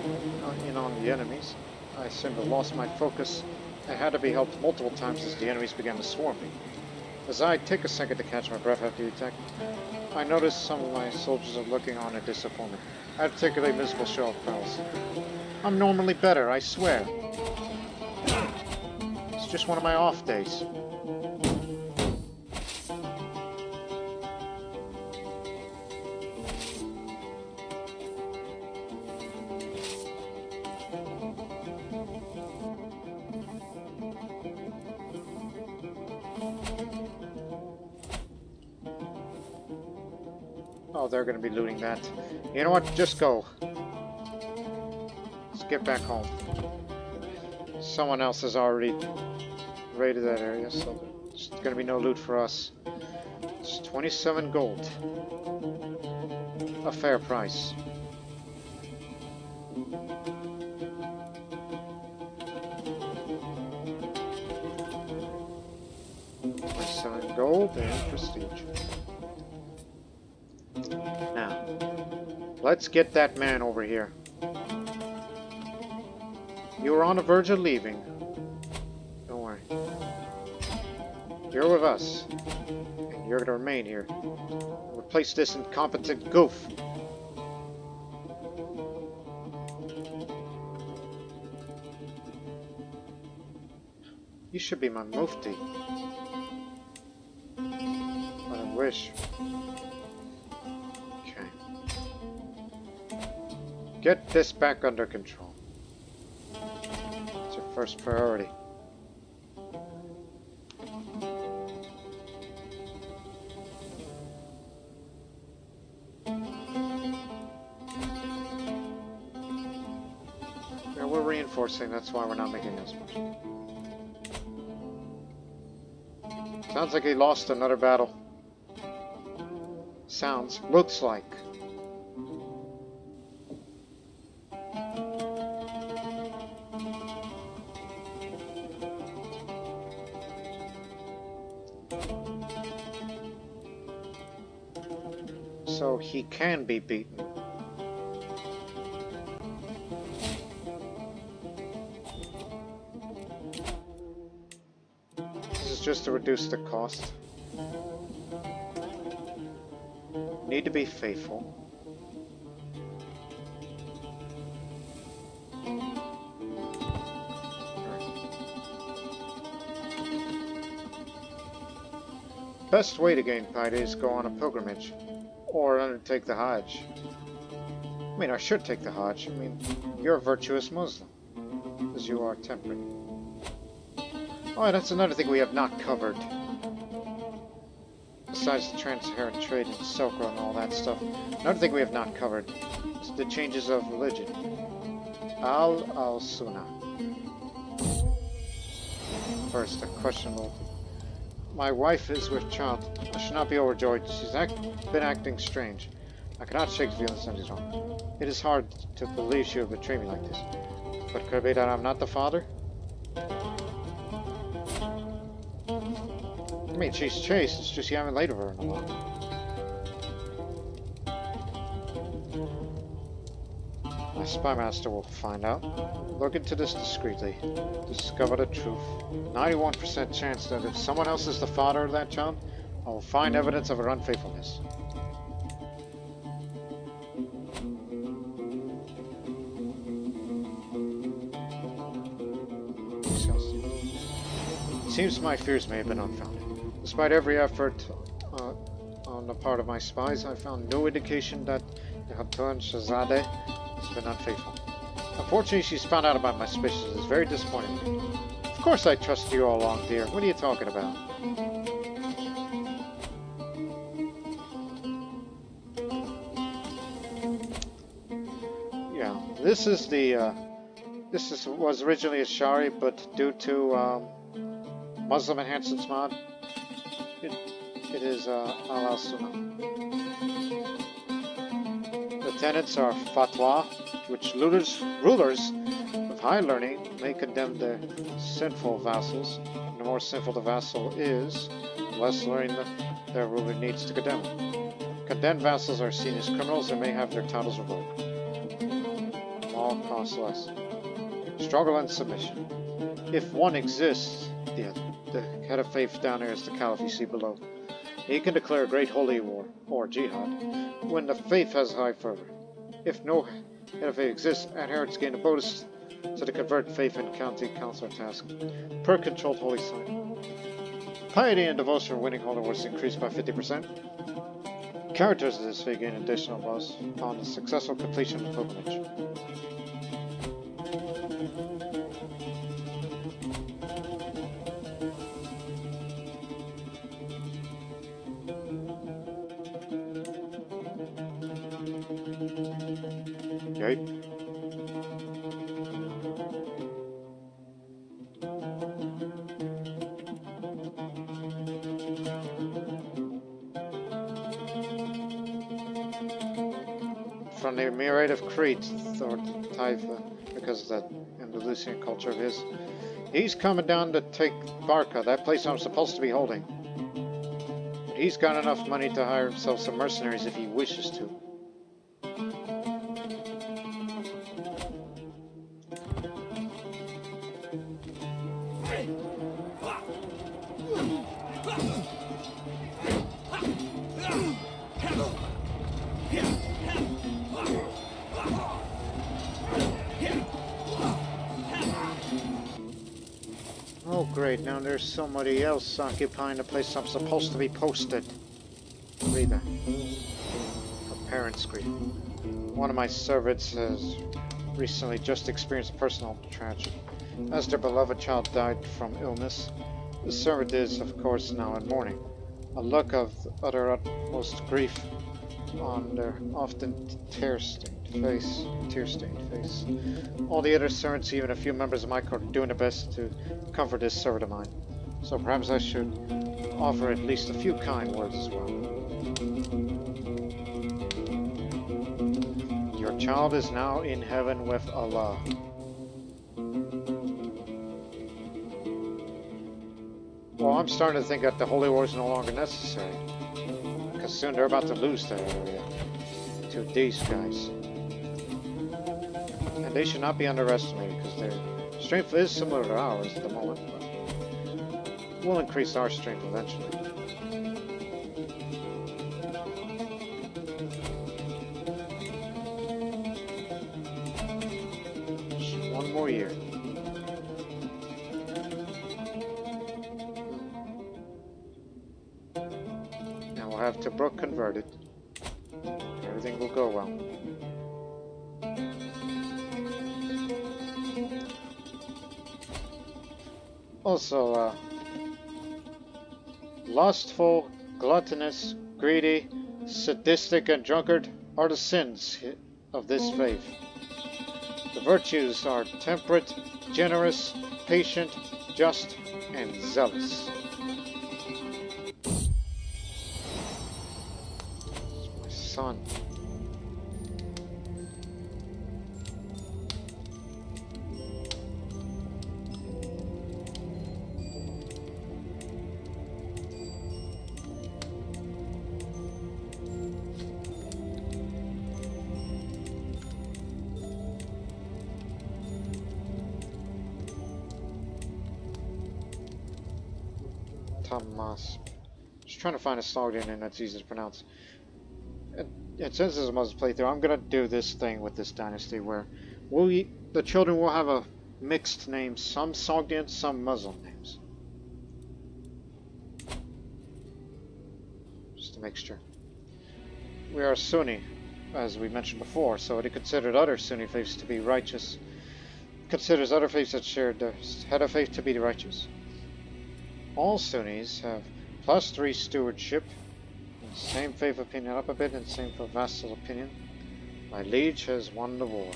in on the enemies, I seemed to have lost my focus. I had to be helped multiple times as the enemies began to swarm me. As I take a second to catch my breath after the attack, I noticed some of my soldiers are looking on in disappointment. I had a particularly visible show of prowess. I'm normally better, I swear. It's just one of my off days. Oh, they're going to be looting that. You know what? Just go. Let's get back home. Someone else has already raided that area, so there's going to be no loot for us. It's 27 gold. A fair price. Gold and prestige. Now, let's get that man over here. You were on the verge of leaving. Don't worry. You're with us. And you're gonna remain here. Replace this incompetent goof. You should be my mufti. Wish. Okay. Get this back under control. It's your first priority. Yeah, we're reinforcing, that's why we're not making as much. Sounds like he lost another battle. Sounds, looks like. So he can be beaten. This is just to reduce the cost. Need to be faithful. Best way to gain piety is go on a pilgrimage, or undertake the Hajj. I mean, I should take the Hajj. I mean, you're a virtuous Muslim, as you are temperate. Oh, that's another thing we have not covered. Besides the Trans-Saharan trade and Silk Road and all that stuff, another thing we have not covered is the changes of religion. Al-Sunnah. first, a questionable. My wife is with child. I should not be overjoyed. She's been acting strange. I cannot shake the feeling something's wrong. It is hard to believe she would betray me like this. But could it be that I'm not the father? I mean, she's chaste. It's just you haven't laid with her in a while. My spy master will find out. Look into this discreetly. Discover the truth. 91% chance that if someone else is the father of that child, I will find evidence of her unfaithfulness. It seems my fears may have been unfounded. Despite every effort on the part of my spies, I found no indication that the Hatun Shahzadeh has been unfaithful. Unfortunately, she's found out about my suspicions. It's very disappointing. Of course I trusted you all along, dear. What are you talking about? Yeah, this is the was originally a Shari, but due to Muslim enhancements mod, it is al-Sunnah. The tenets are fatwa, which rulers of high learning may condemn their sinful vassals. And the more sinful the vassal is, the less learning their ruler needs to condemn them. Condemned vassals are seen as criminals and may have their titles revoked. All costs less. Struggle and submission. If one exists, the head of faith down there is the caliph you see below. He can declare a great holy war, or jihad, when the faith has high fervor. If no head of faith exists, adherents gain a bonus to the convert faith and county council task per controlled holy site. Piety and devotion for winning holy wars increased by 50%. Characters of this faith gain additional bonus upon the successful completion of the pilgrimage. Okay. From the Emirate of Crete, or Taifa, because of that Andalusian culture of his, he's coming down to take Barca, that place I'm supposed to be holding. But he's got enough money to hire himself some mercenaries if he wishes to. Oh great, now there's somebody else occupying the place I'm supposed to be posted. Read that. A parent's grief. One of my servants has recently just experienced a personal tragedy. As their beloved child died from illness, the servant is, of course, now in mourning. A look of utter utmost grief on their often tear-stained face. All the other servants, even a few members of my court, are doing their best to comfort this servant of mine. So perhaps I should offer at least a few kind words as well. Your child is now in heaven with Allah. Well, I'm starting to think that the Holy War is no longer necessary. Because soon they're about to lose that area to these guys. And they should not be underestimated because their strength is similar to ours at the moment. But we'll increase our strength eventually. Just one more year. Have Tobruk converted. Everything will go well. Also, lustful, gluttonous, greedy, sadistic, and drunkard are the sins of this faith. The virtues are temperate, generous, patient, just, and zealous. My son. Tomas. Just trying to find a Sogdian name that's easy to pronounce. And since this is a Muslim playthrough, I'm gonna do this thing with this dynasty where the children will have a mixed name, some Sogdian, some Muslim names. Just a mixture. We are Sunni, as we mentioned before, so it considered other Sunni faiths to be righteous. Considers other faiths that share the head of faith to be righteous. All Sunnis have +3 stewardship, and same faith opinion up a bit, and same for vassal opinion. My liege has won the war.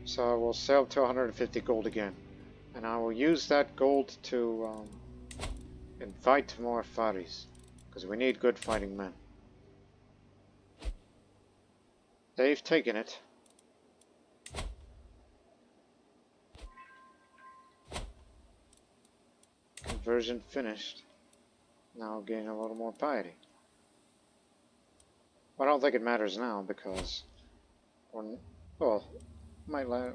So I will sell to 150 gold again, and I will use that gold to invite more Faris, because we need good fighting men. They've taken it. Conversion finished. Now gain a little more piety. Well, I don't think it matters now because, well, might let.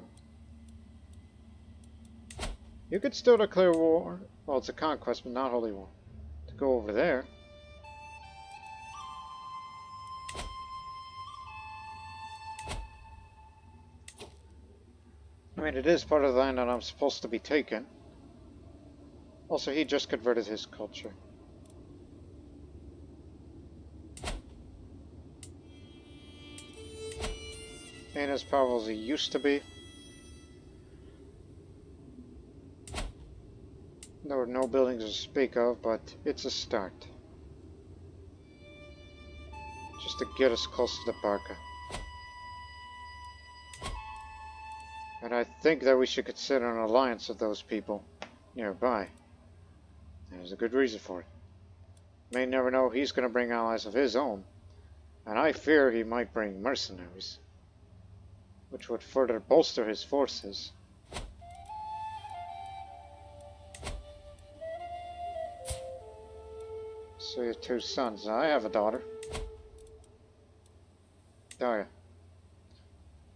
You could still declare war. Well, it's a conquest, but not holy war. To go over there. I mean, it is part of the land that I'm supposed to be taking. Also, he just converted his culture. Ain't as powerful as he used to be. There were no buildings to speak of, but it's a start. Just to get us closer to Barca. And I think that we should consider an alliance of those people nearby. There's a good reason for it. May never know he's going to bring allies of his own. And I fear he might bring mercenaries, which would further bolster his forces. So you have 2 sons. I have a daughter. Daria.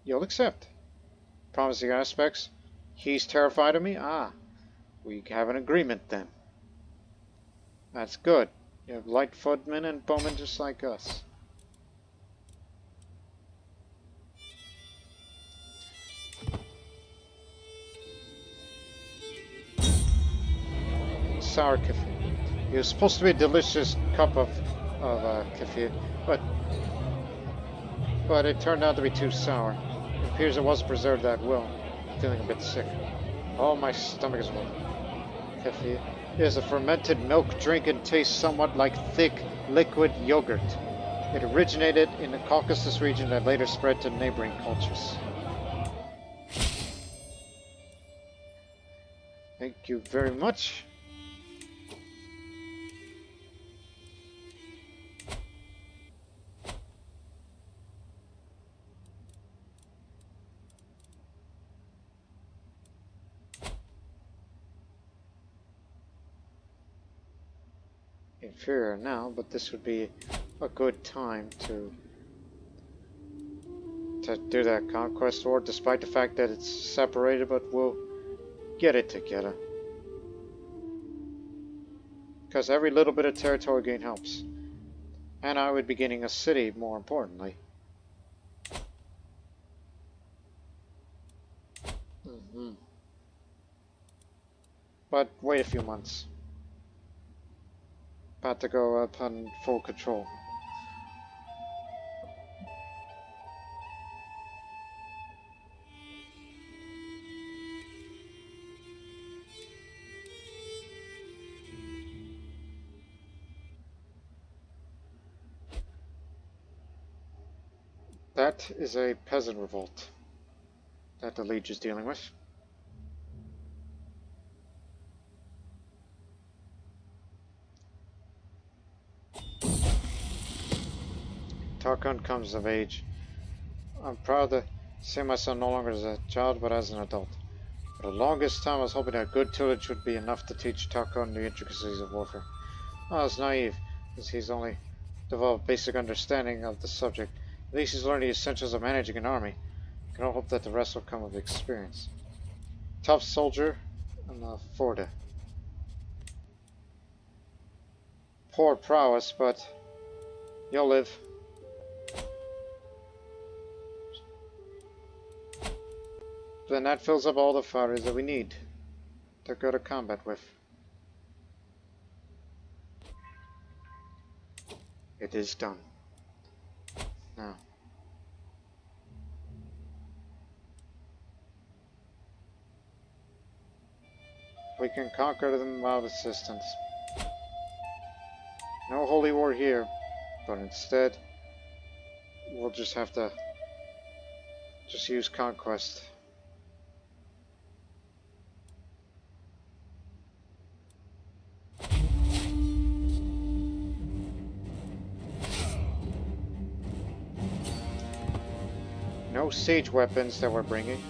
You'll accept. Promising aspects. He's terrified of me? Ah. We have an agreement then. That's good. You have light footmen and bowmen just like us. Sour kefir. It was supposed to be a delicious cup of kefir, but it turned out to be too sour. It appears it wasn't preserved that well. I'm feeling a bit sick. Oh, my stomach is full. Kefir is a fermented milk drink and tastes somewhat like thick, liquid yogurt. It originated in the Caucasus region that later spread to neighboring cultures. Thank you very much. Inferior now, but this would be a good time to do that conquest war, despite the fact that it's separated, but we'll get it together. Because every little bit of territory gain helps. And I would be gaining a city, more importantly. But wait a few months. About to go up on full control. That is a peasant revolt that the Liege is dealing with. Tarkhan comes of age. I'm proud to see my son no longer as a child, but as an adult. For the longest time, I was hoping that good tillage would be enough to teach Tarkhan the intricacies of warfare. I was naive, as he's only developed basic understanding of the subject. At least he's learned the essentials of managing an army. I can hope that the rest will come with experience. Tough soldier and a Forda. Poor prowess, but you'll live. Then that fills up all the fighters that we need to go to combat with. It is done. Now. We can conquer them without assistance. No holy war here, but instead, we'll just have to use conquest. No siege weapons that we're bringing.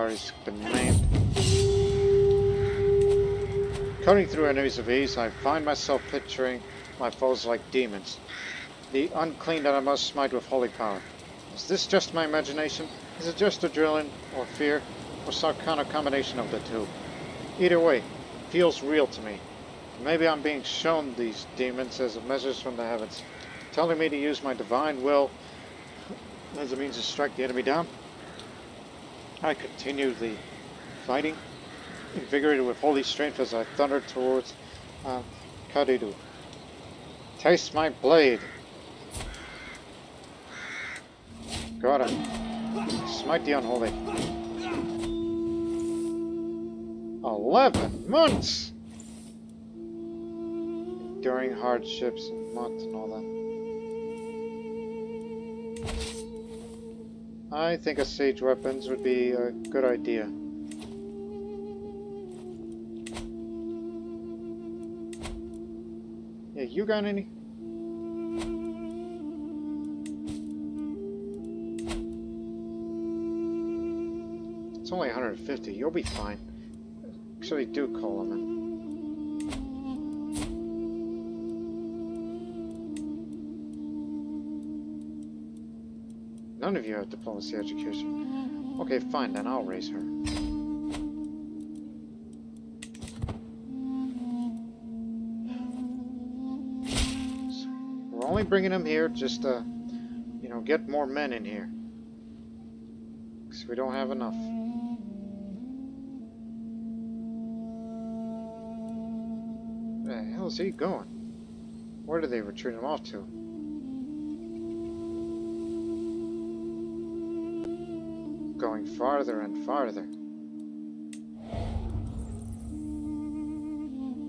He's been named. Cutting through enemies of ease, I find myself picturing my foes like demons. The unclean that I must smite with holy power. Is this just my imagination? Is it just adrenaline, or fear, or some kind of combination of the two? Either way, it feels real to me. Maybe I'm being shown these demons as messages from the heavens, telling me to use my divine will as a means to strike the enemy down. I continue the fighting, invigorated with holy strength as I thunder towards Kadidu. Taste my blade! Got it. Smite the unholy. 11 months! Enduring hardships and months and all that. I think a siege weapons would be a good idea. Yeah, you got any? It's only 150. You'll be fine. Actually, do call them in. None of you have diplomacy education. Okay, fine, then I'll raise her. So we're only bringing him here just to, you know, get more men in here. Because we don't have enough. Where the hell is he going? Where do they retreat him off to? Going farther and farther.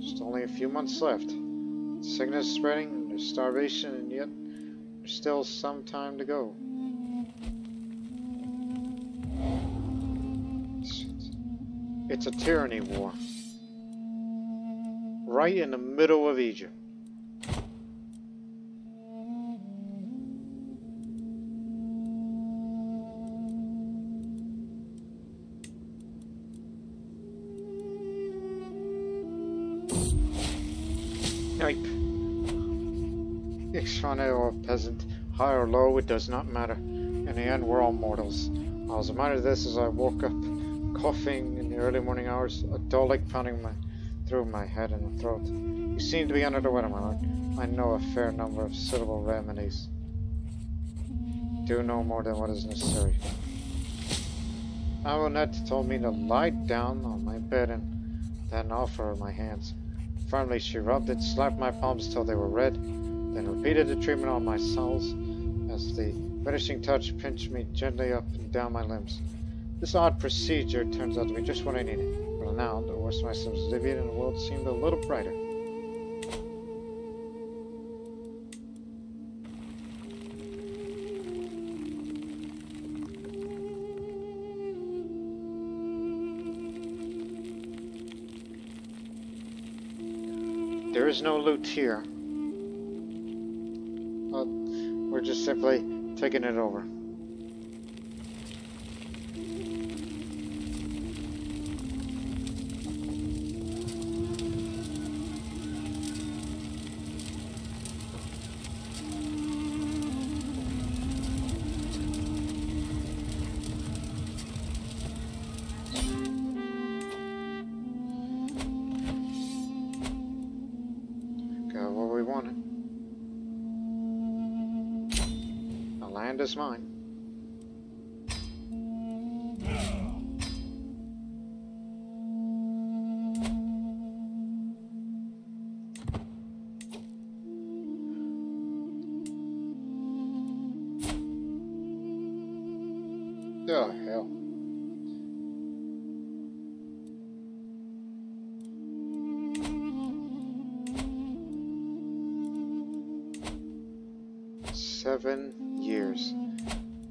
Just only a few months left. Sickness spreading, there's starvation, and yet there's still some time to go. It's a tyranny war. Right in the middle of Egypt. extraordinary or a peasant, high or low, it does not matter. In the end, we're all mortals. I was reminded of this as I woke up, coughing in the early morning hours, a dull ache pounding through my head and throat. You seem to be under the weather, my lord. I know a fair number of suitable remedies. Do no more than what is necessary. Amunet told me to lie down on my bed and then offer her my hands. Firmly she rubbed it, slapped my palms till they were red, then repeated the treatment on my soles as the finishing touch pinched me gently up and down my limbs. This odd procedure turns out to be just what I needed. For now, the worst of my symptoms alleviated and the world seemed a little brighter. There is no loot here. We're just simply taking it over. Is mine. Oh, hell. Seven years.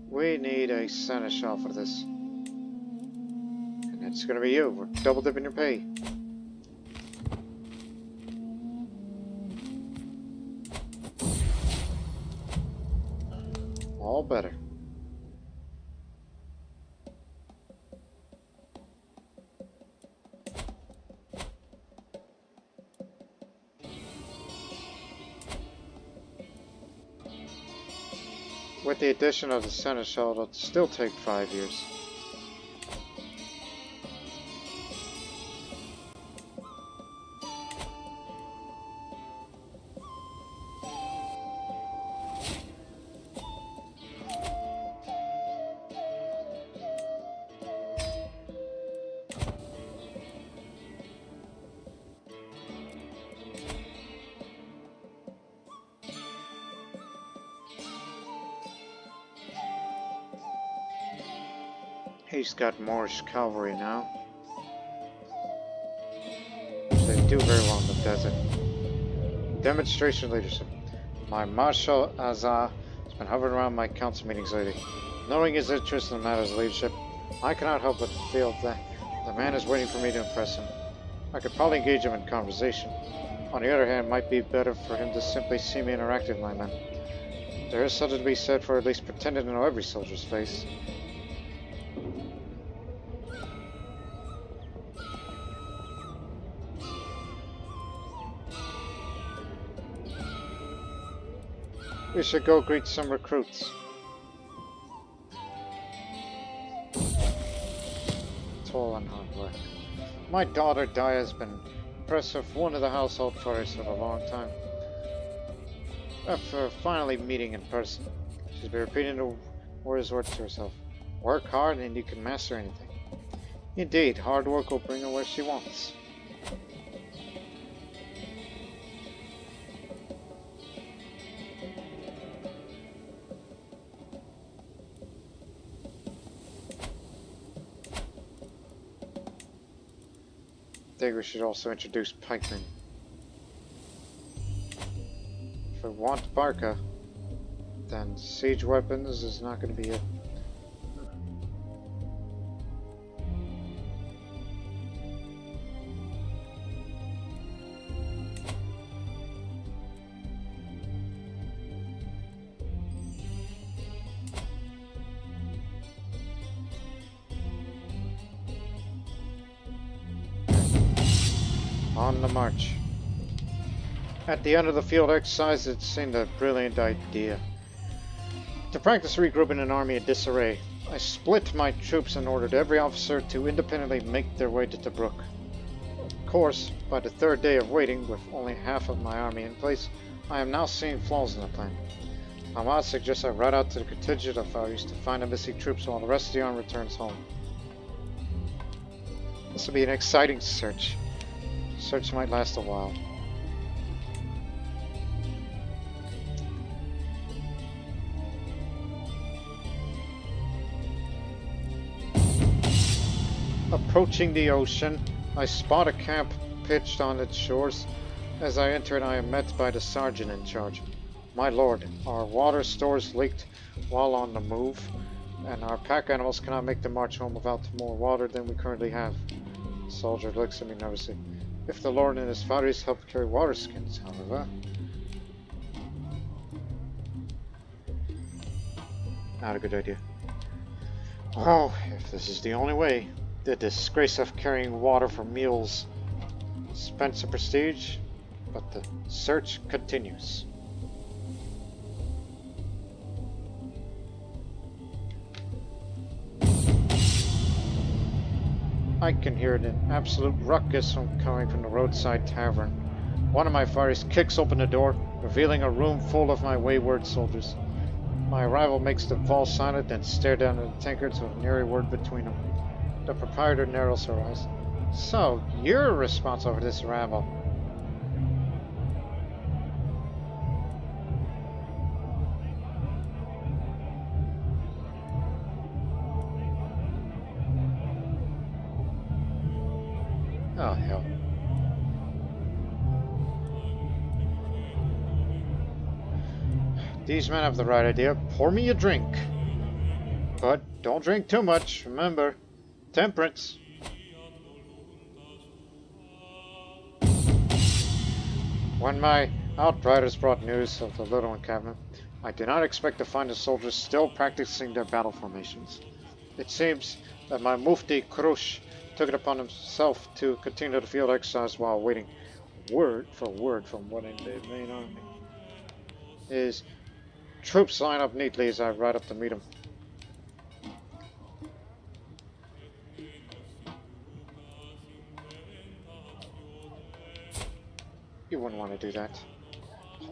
We need a seneschal for this. And it's gonna be you. We're double dipping your pay. All better. With the addition of the seneschal, it'll still take 5 years. He's got Moorish cavalry now. They do very well in the desert. Demonstration leadership. My Marshal Azar has been hovering around my council meetings lately. Knowing his interest in the matters of leadership, I cannot help but feel that the man is waiting for me to impress him. I could probably engage him in conversation. On the other hand, it might be better for him to simply see me interact with my men. There is something to be said for at least pretending to know every soldier's face. We should go greet some recruits. Toil and hard work. My daughter Dia has been impressive for one of the household fighters for a long time. After finally meeting in person, she's been repeating the words to herself. Work hard and you can master anything. Indeed, hard work will bring her where she wants. I think we should also introduce pikemen. If we want Barca, then siege weapons is not going to be it. On the march. At the end of the field exercise, it seemed a brilliant idea. To practice regrouping an army in disarray, I split my troops and ordered every officer to independently make their way to Tobruk. Of course, by the third day of waiting, with only half of my army in place, I am now seeing flaws in the plan. Hamad suggests I ride out to the contingent of Faris to find the missing troops while the rest of the army returns home. This will be an exciting search. The search might last a while. Approaching the ocean, I spot a camp pitched on its shores. As I enter, I am met by the sergeant in charge. My lord, our water stores leaked while on the move, and our pack animals cannot make the march home without more water than we currently have. The soldier looks at me nervously. If the lord and his fathers help carry water skins, however... Not a good idea. Oh, if this is the only way. The disgrace of carrying water for meals spent some prestige, but the search continues. I can hear an absolute ruckus coming from the roadside tavern. One of my fighters kicks open the door, revealing a room full of my wayward soldiers. My arrival makes them fall silent and stare down at the tankards with nary word between them. The proprietor narrows her eyes. So, you're responsible for this rabble. Oh, hell. These men have the right idea. Pour me a drink. But don't drink too much. Remember, temperance. When my outriders brought news of the little encampment, I did not expect to find the soldiers still practicing their battle formations. It seems that my Mufti Krush took it upon himself to continue the field exercise while waiting word for word from one in the main army. His troops line up neatly as I ride up to meet him. You wouldn't want to do that.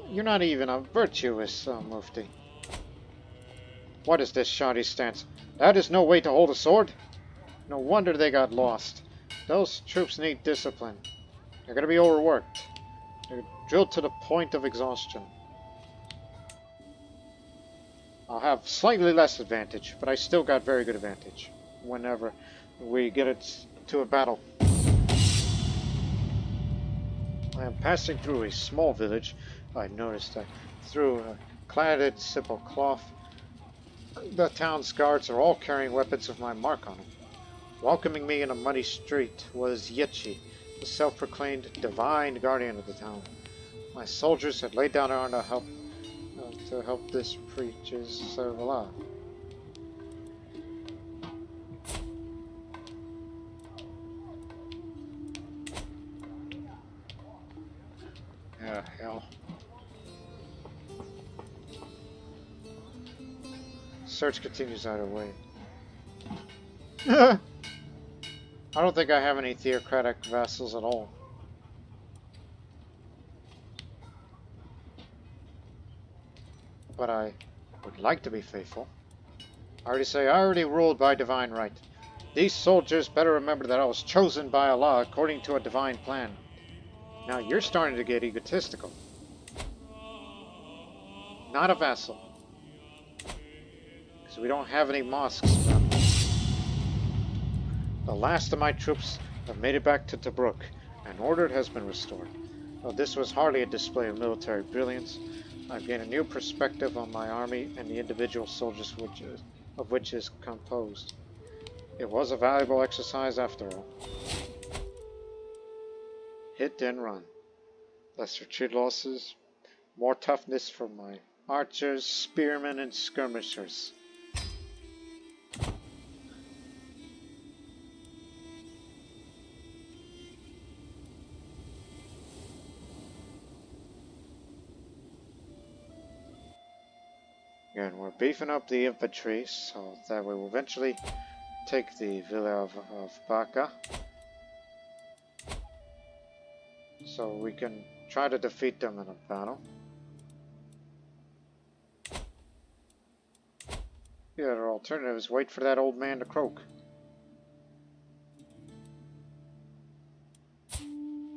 You're not even a virtuous Mufti. What is this shoddy stance? That is no way to hold a sword. No wonder they got lost. Those troops need discipline. They're going to be overworked. They're drilled to the point of exhaustion. I'll have slightly less advantage, but I still got very good advantage whenever we get it to a battle. I am passing through a small village. I noticed that through a cladded simple cloth. The town's guards are all carrying weapons with my mark on them. Welcoming me in a muddy street was Yechi, the self-proclaimed divine guardian of the town. My soldiers had laid down their arm to help this preacher's Servala. Yeah, hell. Search continues either way. I don't think I have any theocratic vassals at all. But I would like to be faithful. I already ruled by divine right. These soldiers better remember that I was chosen by Allah according to a divine plan. Now you're starting to get egotistical. Not a vassal. Because we don't have any mosques around here. The last of my troops have made it back to Tobruk, and order has been restored. Though this was hardly a display of military brilliance, I've gained a new perspective on my army and the individual soldiers of which is composed. It was a valuable exercise after all. Hit and run. Less retreat losses, more toughness for my archers, spearmen, and skirmishers. Again, we're beefing up the infantry so that we will eventually take the villa of Barca. So we can try to defeat them in a battle. The other alternative is wait for that old man to croak.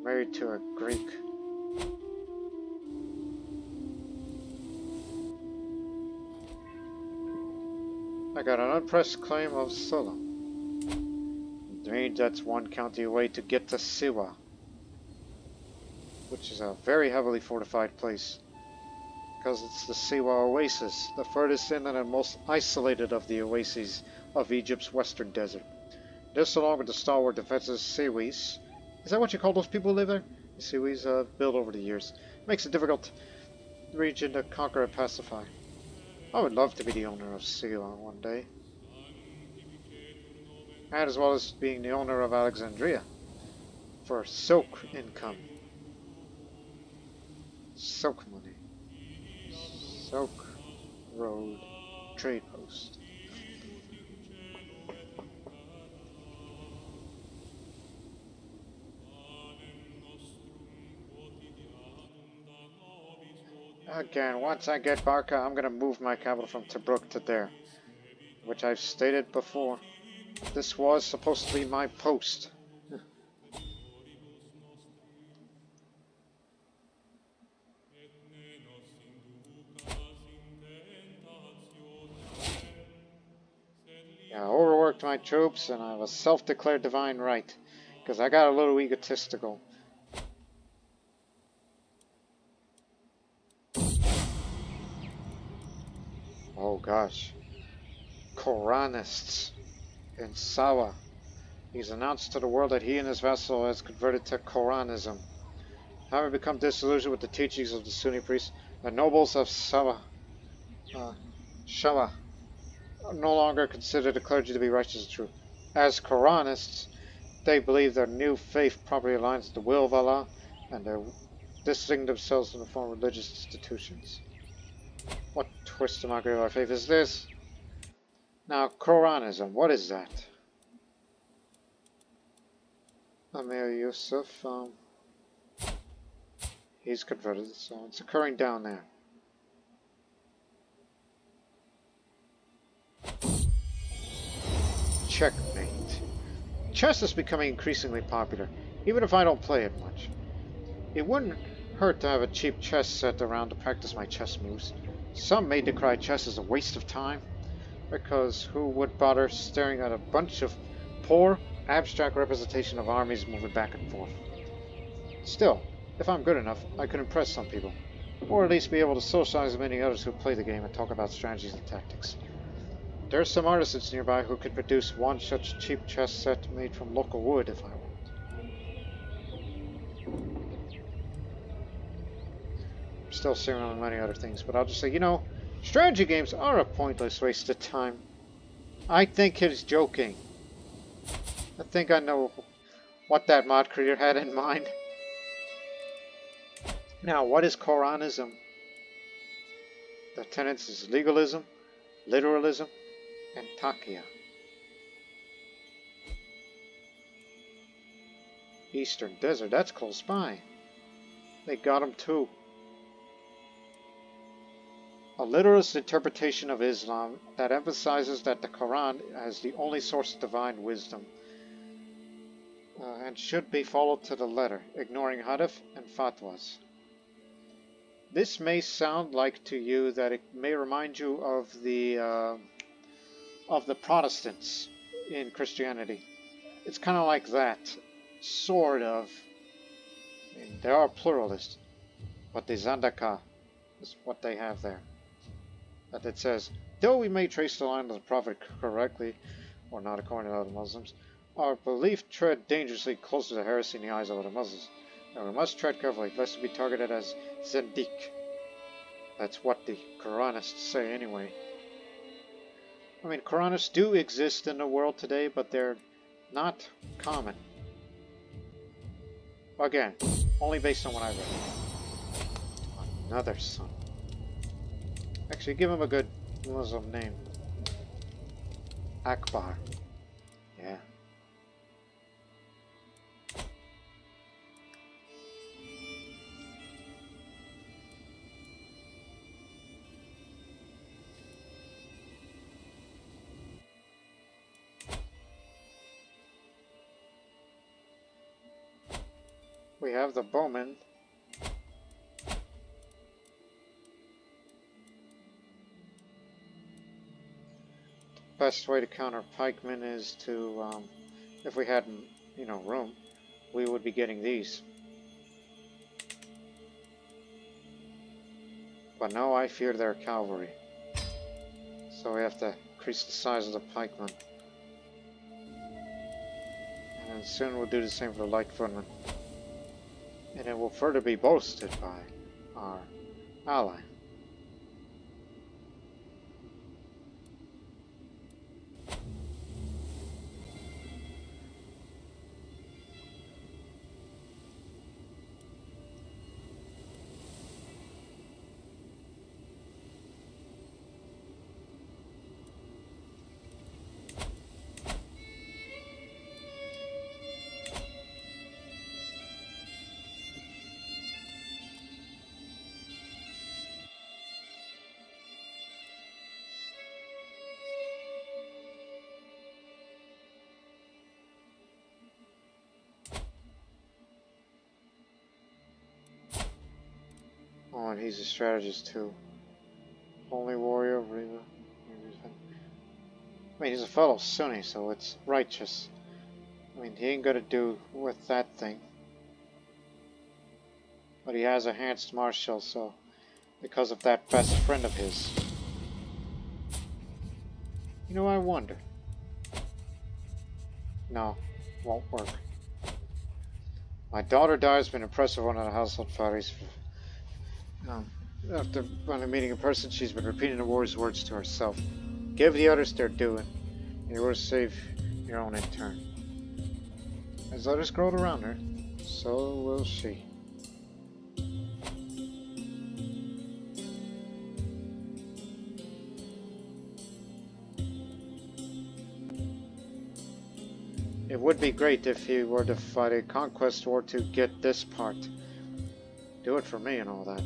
Married to a Greek. I got an unpressed claim of Sulla. It means that's one county away to get to Siwa, which is a very heavily fortified place, because it's the Siwa Oasis, the furthest inland and most isolated of the oases of Egypt's western desert. This, along with the stalwart defenses Siwis, is that what you call those people who live there? The Siwis built over the years. Makes it difficult region to conquer and pacify. I would love to be the owner of Siwa one day. And as well as being the owner of Alexandria for silk income. Silk money. Silk Road Trade Post. Again, once I get Barca, I'm going to move my capital from Tobruk to there, which I've stated before. This was supposed to be my post. Yeah, I overworked my troops and I was self-declared divine right, because I got a little egotistical. Oh gosh. Koranists in Sawa. He's announced to the world that he and his vassal has converted to Koranism. Having become disillusioned with the teachings of the Sunni priests, the nobles of Shawa no longer consider the clergy to be righteous and true. As Koranists, they believe their new faith properly aligns with the will of Allah, and they're distancing themselves from the former religious institutions. What twisted mockery of our faith is this? Now, Koranism, what is that? Amir Yusuf, he's converted, so it's occurring down there. Checkmate. Chess is becoming increasingly popular, even if I don't play it much. It wouldn't hurt to have a cheap chess set around to practice my chess moves. Some may decry chess as a waste of time, because who would bother staring at a bunch of poor, abstract representation of armies moving back and forth? Still, if I'm good enough, I could impress some people, or at least be able to socialize with many others who play the game and talk about strategies and tactics. There's some artisans nearby who could produce one such cheap chess set made from local wood if I want. I'm still staring on many other things, but I'll just say, you know, strategy games are a pointless waste of time. I think he's joking. I think I know what that mod creator had in mind. Now, what is Koranism? The tenets is legalism, literalism, and Takia. Eastern Desert, that's close by. They got him too. A literalist interpretation of Islam that emphasizes that the Quran is the only source of divine wisdom and should be followed to the letter, ignoring hadith and fatwas. This may sound like to you that it may remind you of the Protestants in Christianity. It's kind of like that, sort of. I mean, they are pluralists, but the Zandaka is what they have there. That it says, though we may trace the line of the Prophet correctly, or not according to other Muslims, our belief tread dangerously closer to heresy in the eyes of other Muslims, and we must tread carefully lest we be targeted as Zendik. That's what the Quranists say anyway. I mean, Quranists do exist in the world today, but they're not common. Again, only based on what I read. Another son. Actually, give him a good Muslim name. Akbar. Yeah. We have the bowman. Best way to counter pikemen is to, if we had, you know, room, we would be getting these. But no, I fear their cavalry. So we have to increase the size of the pikemen. And then soon we'll do the same for the light footmen. And it will further be boasted by our ally. Oh, and he's a strategist too. Holy warrior, Riva. I mean, he's a fellow Sunni, so it's righteous. I mean, he ain't gonna do with that thing. But he has a enhanced martial, so because of that best friend of his. You know, I wonder. No, won't work. My daughter dies, been impressive one of the household parties. After when I'm meeting a person, she's been repeating the warrior's words to herself. Give the others their due, and you will save your own in turn. As others grow around her, so will she. It would be great if you were to fight a conquest war to get this part. Do it for me and all that.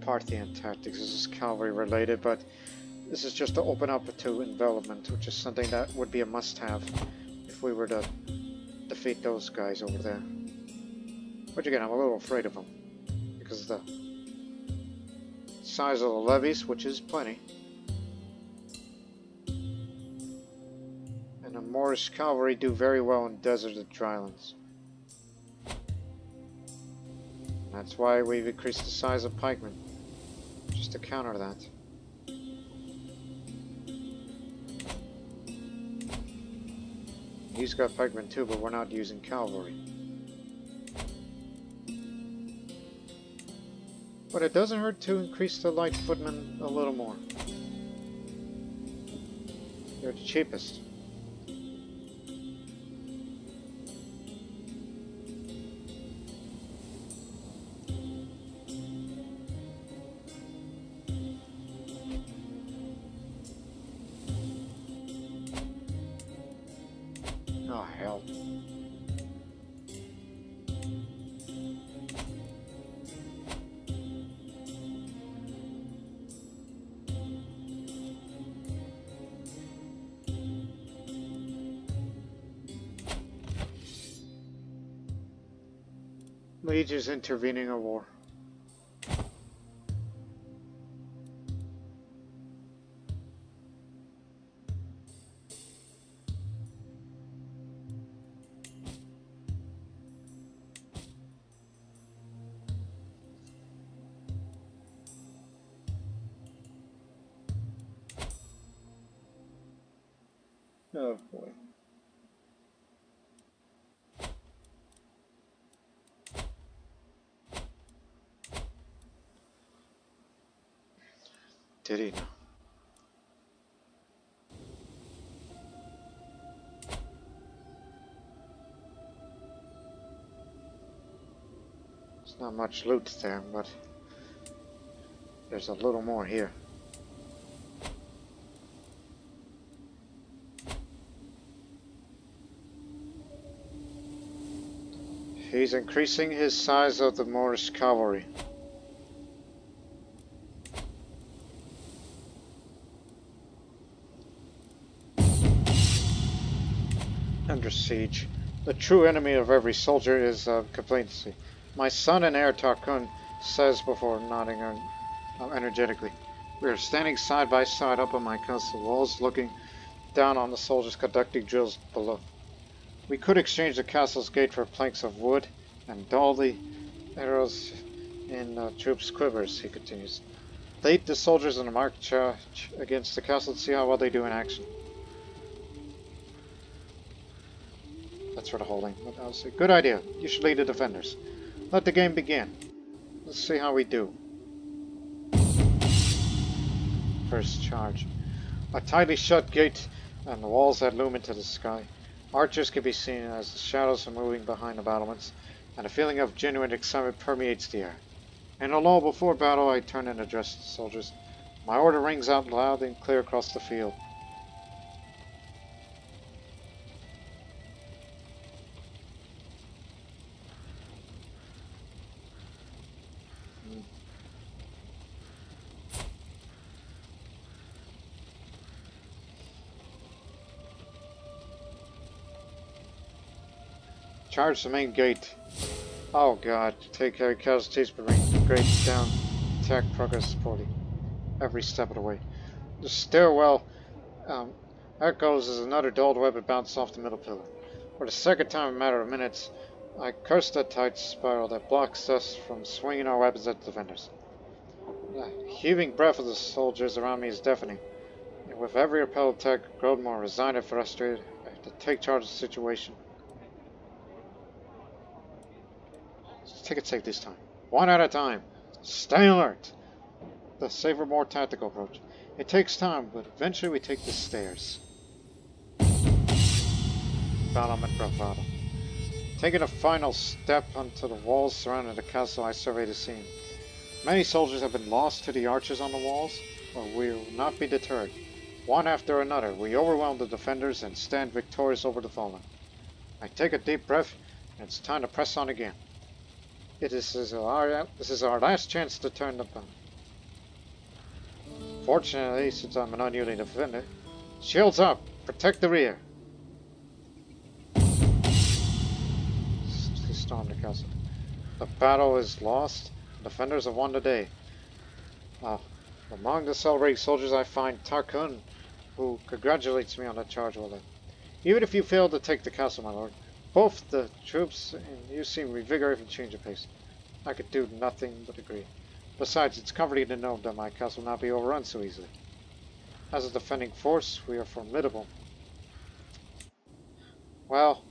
Parthian tactics. This is cavalry related, but this is just to open up to envelopment, which is something that would be a must-have if we were to defeat those guys over there. But again, I'm a little afraid of them because of the size of the levies, which is plenty, and the Moorish cavalry do very well in deserted drylands. That's why we've increased the size of pikemen, just to counter that. He's got pikemen too, but we're not using cavalry. But it doesn't hurt to increase the light footmen a little more. They're the cheapest. Oh, hell. Liege is intervening a war. Oh boy. Did he know? There's not much loot there, but there's a little more here. He's increasing his size of the Moorish cavalry. Under siege. The true enemy of every soldier is complacency. My son and heir Tarkun says before nodding energetically. We are standing side by side up on my castle walls, looking down on the soldiers conducting drills below. We could exchange the castle's gate for planks of wood and dull the arrows in troops' quivers, he continues. Lead the soldiers in a march charge against the castle to see how well they do in action. That's for the holding. I'll say, good idea. You should lead the defenders. Let the game begin. Let's see how we do. First charge. A tightly shut gate and the walls that loom into the sky. Archers can be seen as the shadows are moving behind the battlements, and a feeling of genuine excitement permeates the air. In a lull before battle, I turn and address the soldiers. My order rings out loud and clear across the field. Charge the main gate. Oh god, take care of casualties, but bring the gate down. Attack progress supporting every step of the way. The stairwell echoes as another dulled weapon bounces off the middle pillar. For the second time in a matter of minutes, I curse that tight spiral that blocks us from swinging our weapons at the defenders. The heaving breath of the soldiers around me is deafening. And with every repelled attack, I grow more resigned and frustrated. I have to take charge of the situation. Take it safe this time. One at a time. Stay alert. The safer, more tactical approach. It takes time, but eventually we take the stairs. Battlement bravado. Taking a final step onto the walls surrounding the castle, I survey the scene. Many soldiers have been lost to the archers on the walls, but we will not be deterred. One after another, we overwhelm the defenders and stand victorious over the fallen. I take a deep breath, and it's time to press on again. This is our last chance to turn the battle. Fortunately, since I'm an unyielding defender, shields up, protect the rear. Storm the castle. The battle is lost. Defenders have won the day. Among the celebrating soldiers, I find Tarkun, who congratulates me on the charge well done. Even if you fail to take the castle, my lord, both the troops and you seem revigorated and change of pace. I could do nothing but agree. Besides, it's comforting to know that my castle will not be overrun so easily. As a defending force, we are formidable. Well,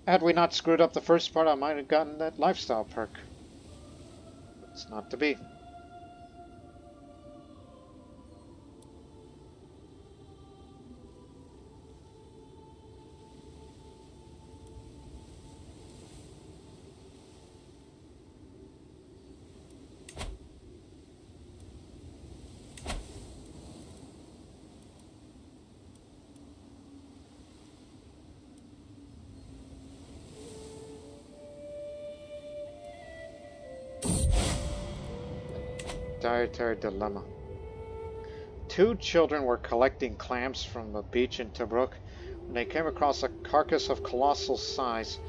had we not screwed up the first part, I might have gotten that lifestyle perk. It's not to be. Dietary dilemma. Two children were collecting clams from the beach in Tobruk when they came across a carcass of colossal size.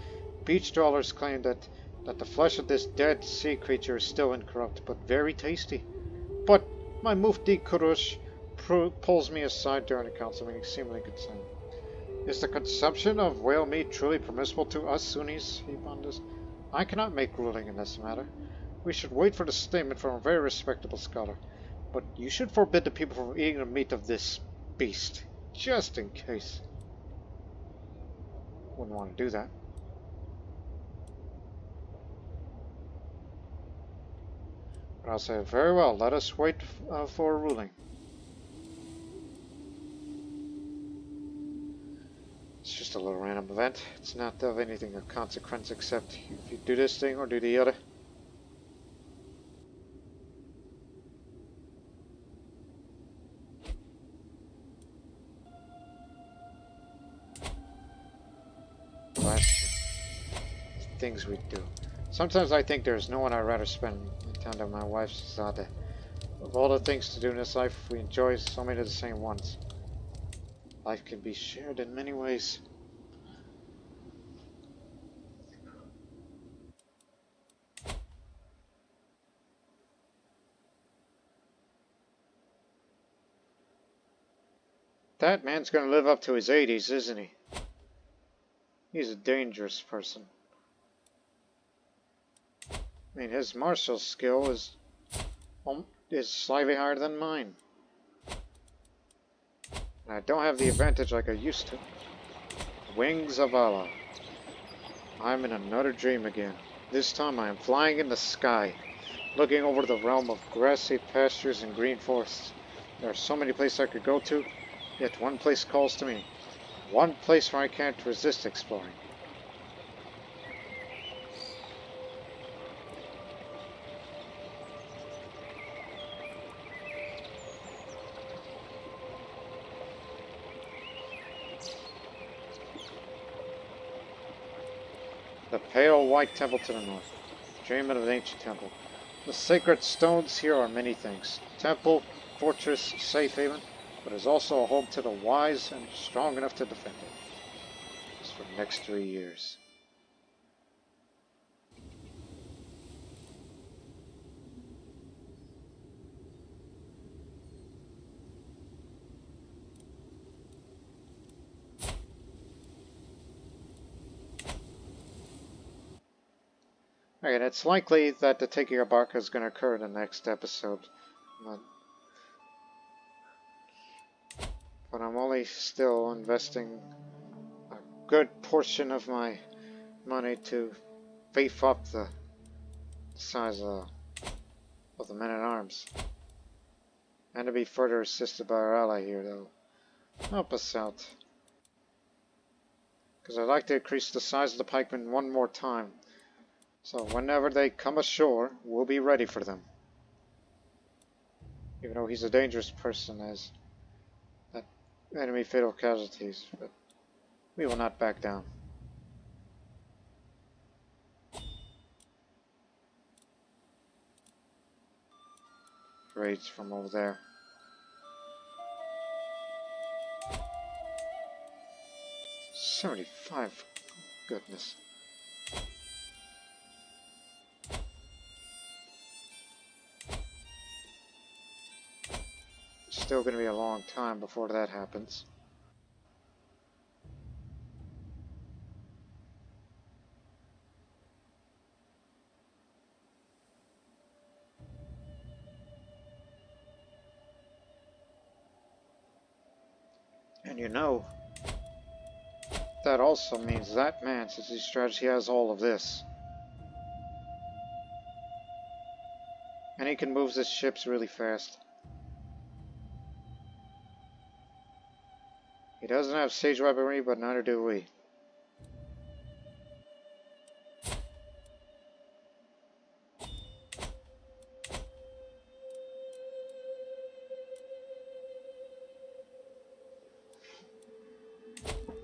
Beach dwellers claimed that the flesh of this dead sea creature is still incorrupt, but very tasty. But my Mufti Kurush pulls me aside during the council meeting, seemingly concerned. Is the consumption of whale meat truly permissible to us Sunnis? He ponders. I cannot make ruling in this matter. We should wait for the statement from a very respectable scholar. But you should forbid the people from eating the meat of this beast, just in case. Wouldn't want to do that. But I'll say, very well, let us wait for a ruling. It's just a little random event. It's not of anything of consequence except if you do this thing or do the other. things we do. Sometimes I think there's no one I'd rather spend time than my wife, Zade. Of all the things to do in this life, we enjoy so many of the same ones. Life can be shared in many ways. That man's gonna live up to his 80s, isn't he? He's a dangerous person. I mean, his martial skill is slightly higher than mine. And I don't have the advantage like I used to. Wings of Allah. I'm in another dream again. This time I am flying in the sky, looking over the realm of grassy pastures and green forests. There are so many places I could go to, yet one place calls to me. One place where I can't resist exploring. The pale white temple to the north. Dream of an ancient temple. The sacred stones here are many things. Temple, fortress, safe haven, but is also a home to the wise and strong enough to defend it. It's for the next 3 years. Alright, it's likely that the taking of Barca is going to occur in the next episode. But I'm only still investing a good portion of my money to beef up the size of the men-at-arms. And to be further assisted by our ally here, though. Help us out. Because I'd like to increase the size of the pikemen one more time. So whenever they come ashore, we'll be ready for them. Even though he's a dangerous person as that enemy fatal casualties, but we will not back down. Raids from over there. $75. Goodness. Still going to be a long time before that happens. And you know, that also means that man, since his strategy has all of this, and he can move his ships really fast. He doesn't have siege weaponry, but neither do we.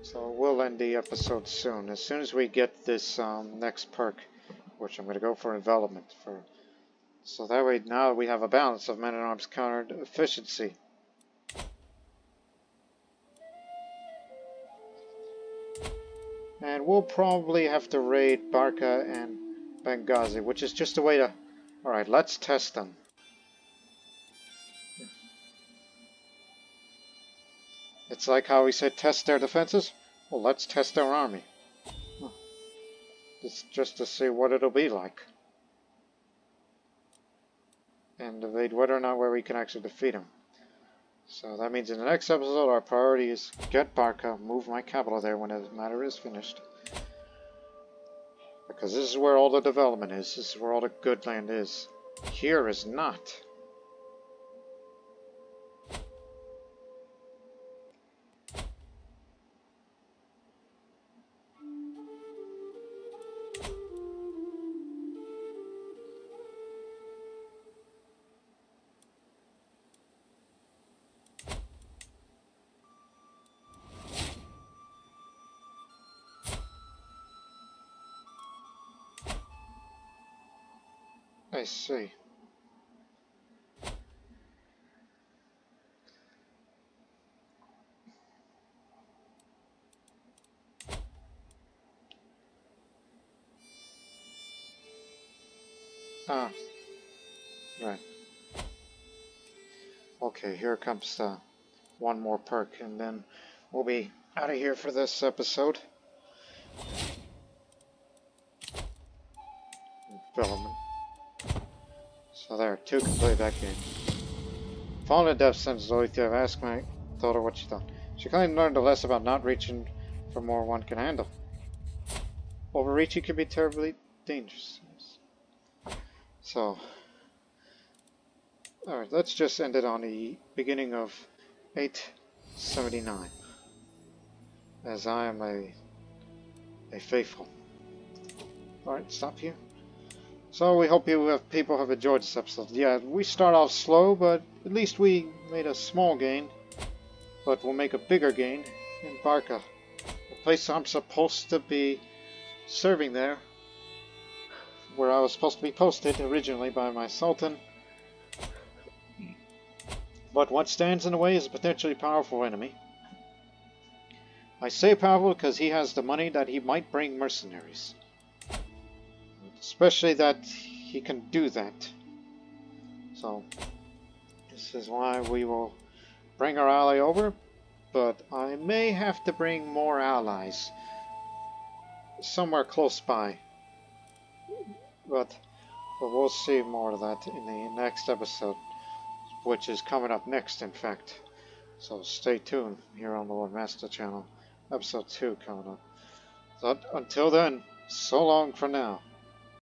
So we'll end the episode soon. As soon as we get this next perk, which I'm going to go for envelopment for. So that way now we have a balance of men-at-arms countered efficiency. And we'll probably have to raid Barca and Benghazi, which is just a way to... Alright, let's test them. It's like how we said test their defenses. Well, let's test their army. It's just to see what it'll be like. And debate whether or not where we can actually defeat them. So that means in the next episode our priority is get Barca, move my capital there when the matter is finished. Because this is where all the development is, this is where all the good land is. Here is not. I see. Ah, right. Okay, here comes one more perk, and then we'll be out of here for this episode. Development. So there, 2 complete that game. Following the death sentence, Zoethia asked my daughter what she thought. She claimed learned a lesson about not reaching for more one can handle. Overreaching can be terribly dangerous. So, alright, let's just end it on the beginning of 879. As I am a faithful. Alright, stop here. So we hope people have enjoyed this episode. Yeah, we start off slow, but at least we made a small gain. But we'll make a bigger gain in Barca, the place I'm supposed to be serving there, where I was supposed to be posted originally by my Sultan. But what stands in the way is a potentially powerful enemy. I say powerful because he has the money that he might bring mercenaries. Especially that he can do that. So, this is why we will bring our ally over, but I may have to bring more allies somewhere close by. But we'll see more of that in the next episode, which is coming up next, in fact. So stay tuned here on the Lord Master channel. Episode 2 coming up. So until then, so long for now.